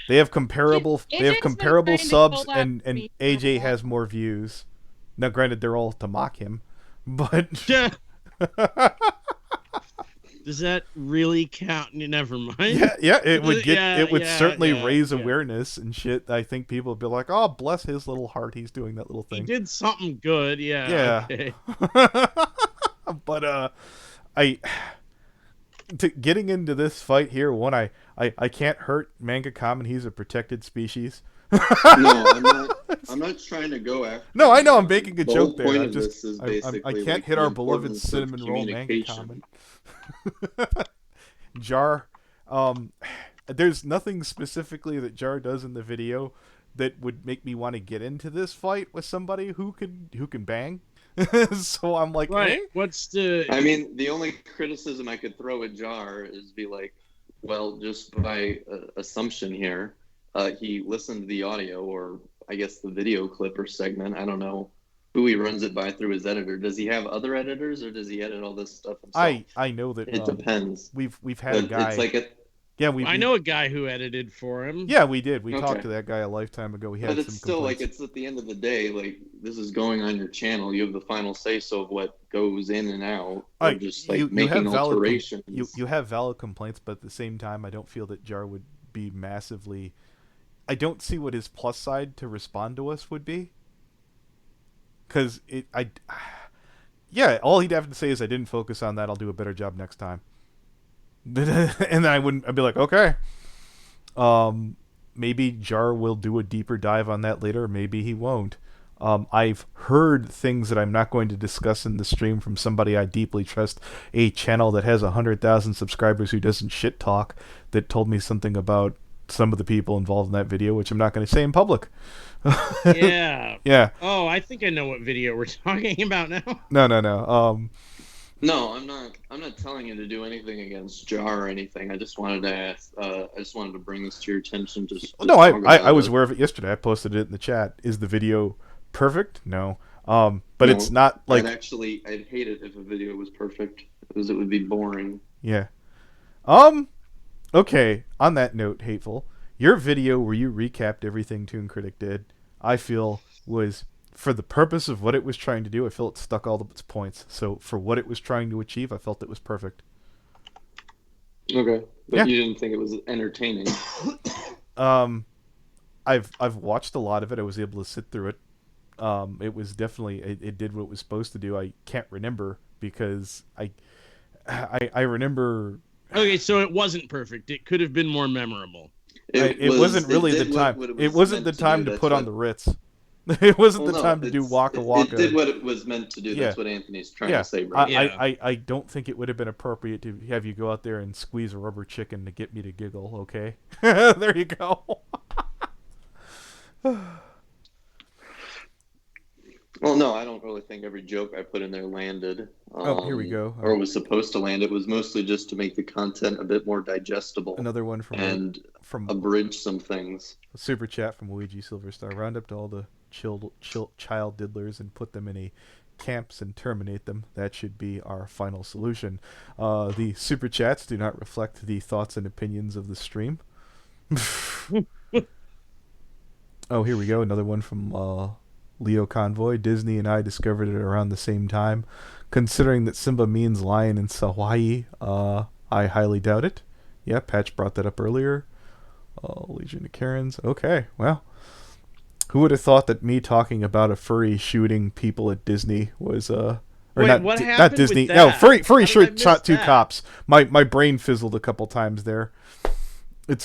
They have comparable subs, and AJ has more views. Now, granted, they're all to mock him, but does that really count? Never mind. Yeah, it would certainly raise awareness and shit. I think people would be like, "Oh, bless his little heart, he's doing that little thing. He did something good." Yeah. Okay. But getting into this fight here, I can't hurt Manga Common. He's a protected species. No, I'm not trying to go after. No, I know I'm making a joke there. I can't hit our beloved cinnamon roll Manga Common. Jar, there's nothing specifically that Jar does in the video that would make me want to get into this fight with somebody who can bang. So I'm like, right. I mean, the only criticism I could throw at Jar is be like, well, just by assumption here, he listened to the audio, or I guess the video clip or segment. I don't know who he runs it by through his editor. Does he have other editors, or does he edit all this stuff himself? I know that it depends. We've had a guy. It's like I know a guy who edited for him. Yeah, we did. We talked to that guy a lifetime ago. But it's still complaints. Like, it's at the end of the day, like, this is going on your channel. You have the final say-so of what goes in and out. Or just like making alterations. You have valid complaints, but at the same time, I don't feel that Jar would be massively. I don't see what his plus side to respond to us would be. Because all he'd have to say is, I didn't focus on that. I'll do a better job next time. And then I'd be like, okay. Maybe Jar will do a deeper dive on that later. Maybe he won't. I've heard things that I'm not going to discuss in the stream from somebody I deeply trust, a channel that has 100,000 subscribers who doesn't shit talk, that told me something about some of the people involved in that video, which I'm not going to say in public. Yeah. Yeah. Oh, I think I know what video we're talking about now. No. No, I'm not telling you to do anything against Jar or anything. I just wanted to ask. I just wanted to bring this to your attention. No, talk I was about aware of it yesterday. I posted it in the chat. Is the video perfect? No. But No, it's not like. I'd hate it if a video was perfect, because it would be boring. Yeah. Okay. On that note, Hateful, your video where you recapped everything Toon Critic did, I feel was, for the purpose of what it was trying to do, I feel it stuck all of its points. So for what it was trying to achieve, I felt it was perfect. Okay, but Yeah. you didn't think it was entertaining. I've watched a lot of it. I was able to sit through it. It was definitely it did what it was supposed to do. I can't remember because I remember. Okay, so it wasn't perfect. It could have been more memorable. It wasn't really the time. It wasn't the time to put on the Ritz. It wasn't the time to do Waka Waka. It did what it was meant to do. Yeah. That's what Anthony's trying to say, bro. I don't think it would have been appropriate to have you go out there and squeeze a rubber chicken to get me to giggle, okay? There you go. Well, no, I don't really think every joke I put in there landed. Here we go. Or was supposed to land. It was mostly just to make the content a bit more digestible. Another one from abridge some things. A super chat from Luigi Silverstar. Round up to all the child diddlers and put them in a camps and terminate them. That should be our final solution. The super chats do not reflect the thoughts and opinions of the stream. Oh, here we go. Another one from Leo Convoy. Disney and I discovered it around the same time. Considering that Simba means lion in Hawaii, I highly doubt it. Yeah, Patch brought that up earlier. Legion of Karens. Okay, well. Who would have thought that me talking about a furry shooting people at Disney was or Wait, not, what happened not Disney. with that? No, furry How did I sure miss shot two that? cops. My brain fizzled a couple times there.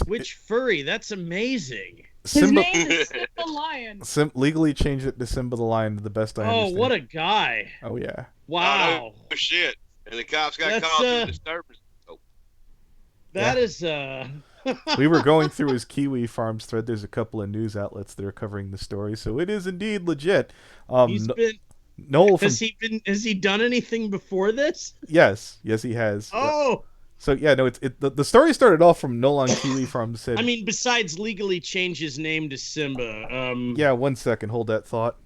Which furry? That's amazing. His Simba, name is Simba Lion. legally changed it to Simba the Lion, to the best I understand. Oh, what a guy. Oh, yeah. Wow. Oh, shit. And the cops got That's, caught for disturbance. Oh. That Yeah. is We were going through his Kiwi Farms thread. There's a couple of news outlets that are covering the story, so it is indeed legit. He's been Noel from... Has he done anything before this? Yes, he has. Oh. So yeah, no, the story started off from Noel on Kiwi Farms said. I mean, besides legally change his name to Simba. Yeah, 1 second. Hold that thought.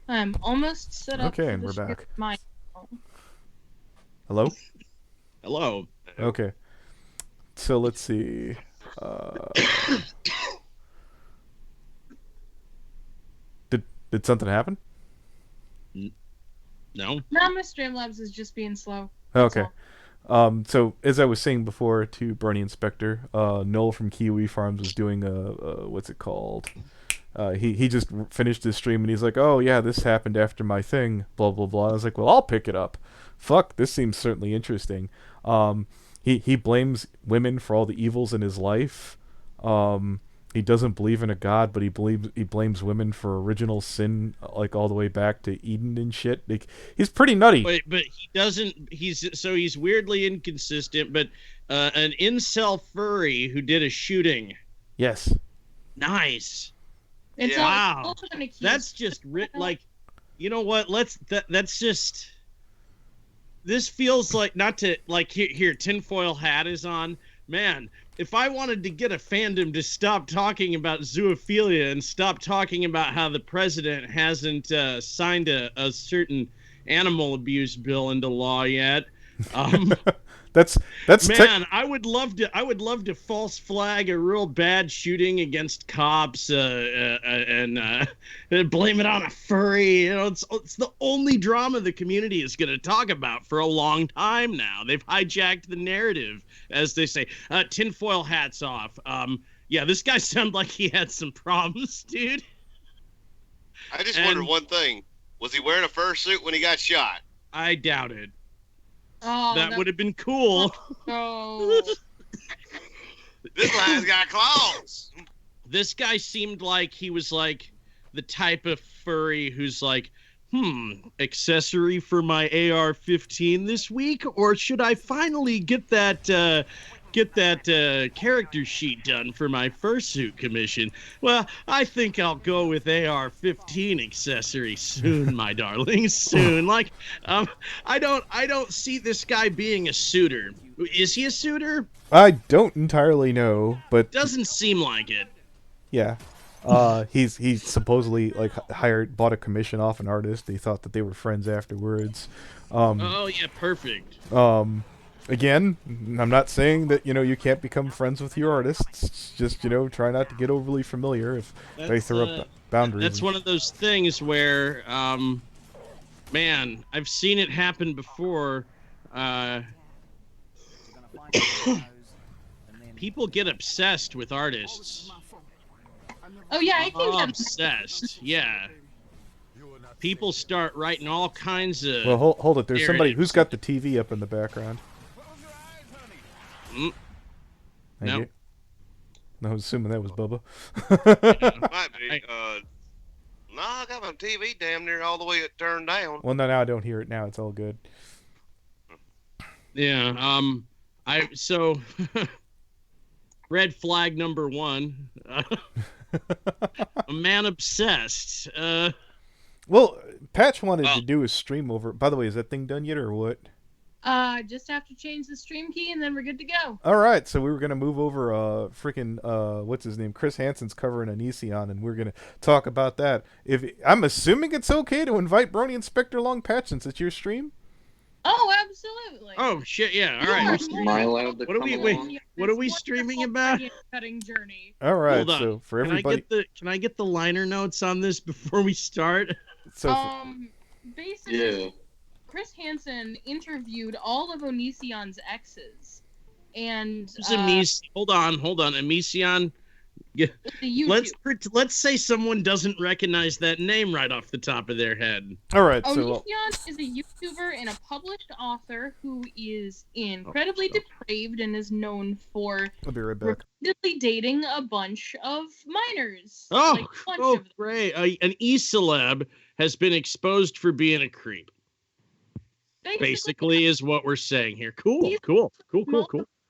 I'm almost set up. Okay, for and the we're shoot back. my- Hello? Hello. Okay. So let's see. Did something happen? No. No, my Streamlabs is just being slow. Okay. So as I was saying before to Bernie Inspector, Noel from Kiwi Farms was doing what's it called? He just finished his stream and he's like, oh yeah, this happened after my thing, blah blah blah. I was like, well, I'll pick it up. Fuck, this seems certainly interesting. He blames women for all the evils in his life. He doesn't believe in a god, but he blames women for original sin, like all the way back to Eden and shit. Like, he's pretty nutty. Wait, but he doesn't. He's weirdly inconsistent. But an incel furry who did a shooting. Yes. Nice. It's Yeah. Wow. also an accused. That's just like, you know what? That's just. This feels like not to like here. Tinfoil hat is on. Man, if I wanted to get a fandom to stop talking about zoophilia and stop talking about how the president hasn't signed a certain animal abuse bill into law yet, that's man, I would love to false flag a real bad shooting against cops and blame it on a furry. You know, it's the only drama the community is going to talk about for a long time now. They've hijacked the narrative, as they say. Tinfoil hats off. Yeah, this guy sounded like he had some problems, dude. I just wondered one thing. Was he wearing a fursuit when he got shot? I doubt it. Oh, That would have been cool. No. This guy's got claws. This guy seemed like he was like the type of furry who's like, accessory for my AR-15 this week, or should I finally get that character sheet done for my fursuit commission? Well, I think I'll go with AR-15 accessory soon, my darling, soon. Like, I don't see this guy being a suitor. Is he a suitor? I don't entirely know, but Doesn't seem like it. yeah. He's supposedly like bought a commission off an artist. They thought that they were friends afterwards. Oh yeah, perfect. Again, I'm not saying that you can't become friends with your artists. It's just try not to get overly familiar if they throw up boundaries. That's one of those things where, man, I've seen it happen before. People get obsessed with artists. Oh yeah, I think that's Obsessed, yeah. People start writing all kinds of. Well, hold it. There's somebody narratives. who's got the TV up in the background. Mm, Thank No. you. No, I was assuming that was Bubba. Might be. No, I got my TV damn near all the way turned down. Well, no, now I don't hear it. Now it's all good. yeah. So red flag number 1. A man obsessed. Well, Patch wanted to do a stream over. By the way, is that thing done yet or what? just have to change the stream key and then we're good to go. All right, so we were gonna move over. Freaking what's his name? Chris Hansen's covering Onision, and we're gonna talk about that. If I'm assuming it's okay to invite Brony and Spectre along, Patch, since it's your stream. Oh, absolutely. Oh shit! Yeah. All You right. are Am I allowed to What are come we- along? wait, what are we This streaming wonderful about? onion cutting journey. All right, Hold on. so for Can everybody, I get the liner notes on this before we start? so Basically, Yeah. Chris Hansen interviewed all of Onision's exes, and Hold on. Onision. the YouTube. Let's say someone doesn't recognize that name right off the top of their head. all right, so Onision is a YouTuber and a published author who is incredibly depraved and is known for I'll be right back. repeatedly dating a bunch of minors. Oh, Like, a bunch of them. great! An e-celeb has been exposed for being a creep. Basically, is what we're saying here. Cool.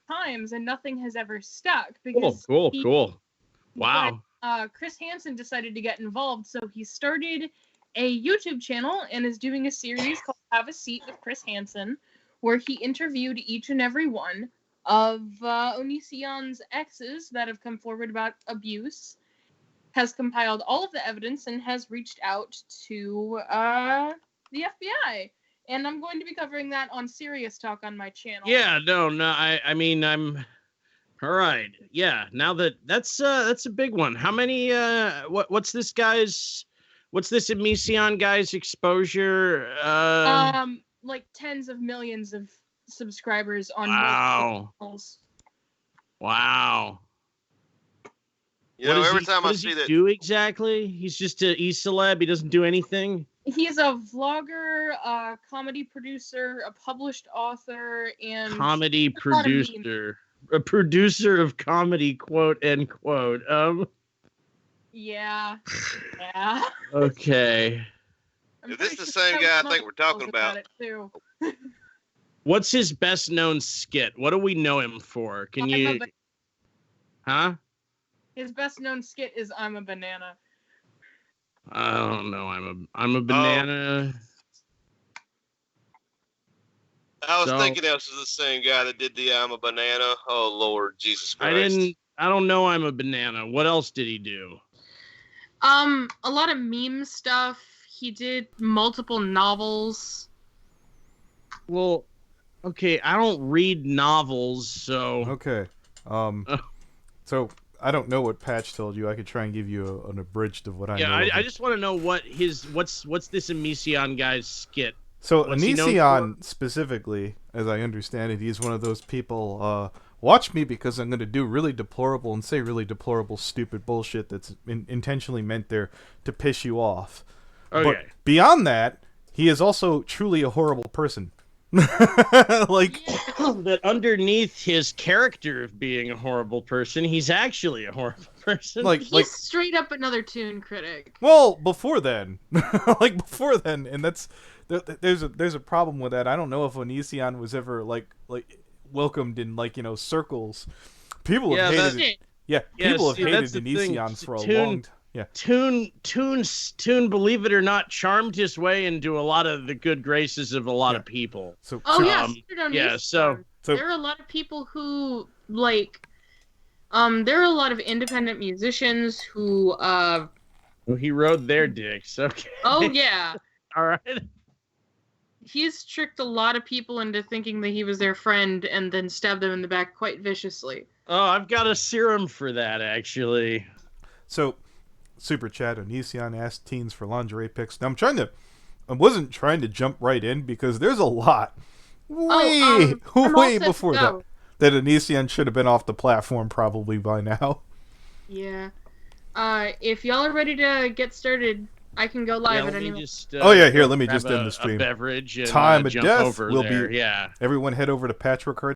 times and nothing has ever stuck because Cool. Wow. Chris Hansen decided to get involved, so he started a YouTube channel and is doing a series called Have a Seat with Chris Hansen, where he interviewed each and every one of Onision's exes that have come forward about abuse, has compiled all of the evidence, and has reached out to the FBI. And I'm going to be covering that on Serious Talk on my channel. Yeah, no. I mean, I'm all right. Yeah, now that's a big one. How many? What's this Emision guy's exposure? Like tens of millions of subscribers on Wow. multiple channels. Wow. You know, every time I see what does that, he do exactly? He's just an e-celeb. He doesn't do anything. He's a vlogger, a comedy producer, a published author, and Comedy a lot of memes. producer. A producer of comedy, quote, end quote. Yeah. Okay. I'm Is this pretty the sure same guy I someone think we're talking knows about? it too. What's his best known skit? What do we know him for? Can you? Huh? His best known skit is "I'm a banana." I don't know. I'm a banana. I was So- thinking this was the same guy that did the I'm a banana. Oh Lord Jesus Christ! I don't know. I'm a banana. What else did he do? A lot of meme stuff. He did multiple novels. Well, okay. I don't read novels, so Okay. So I don't know what Patch told you. I could try and give you an abridged of what I know. yeah. of I it. just want to know what's this Emision guy's skit? So What's he known Onision specifically, as I understand it, he's one of those people. Watch me because I'm going to do really deplorable and say really deplorable, stupid bullshit that's intentionally meant there to piss you off. Okay. But beyond that, he is also truly a horrible person. Like, that underneath his character of being a horrible person, he's actually a horrible person. He's straight up another Toon critic. well, before then, and that's there's a problem with that. I don't know if Onision was ever like welcomed in circles. People have hated it. Yeah, people have hated Onisions for a long time. Yeah. Toon, believe it or not, charmed his way into a lot of the good graces of a lot of people. So there are a lot of people who there are a lot of independent musicians who well, he rode their dicks. Okay. Oh yeah. All right. He's tricked a lot of people into thinking that he was their friend and then stabbed them in the back quite viciously. Oh, I've got a serum for that, actually. So, Super Chat, Onision asked teens for lingerie pics. Now, I wasn't trying to jump right in because there's a lot way before that Onision should have been off the platform probably by now. Yeah. If y'all are ready to get started, I can go live at any moment. Here, let me just end the stream. A beverage and Time of jump death over will there. be. Yeah. Everyone head over to Patchwork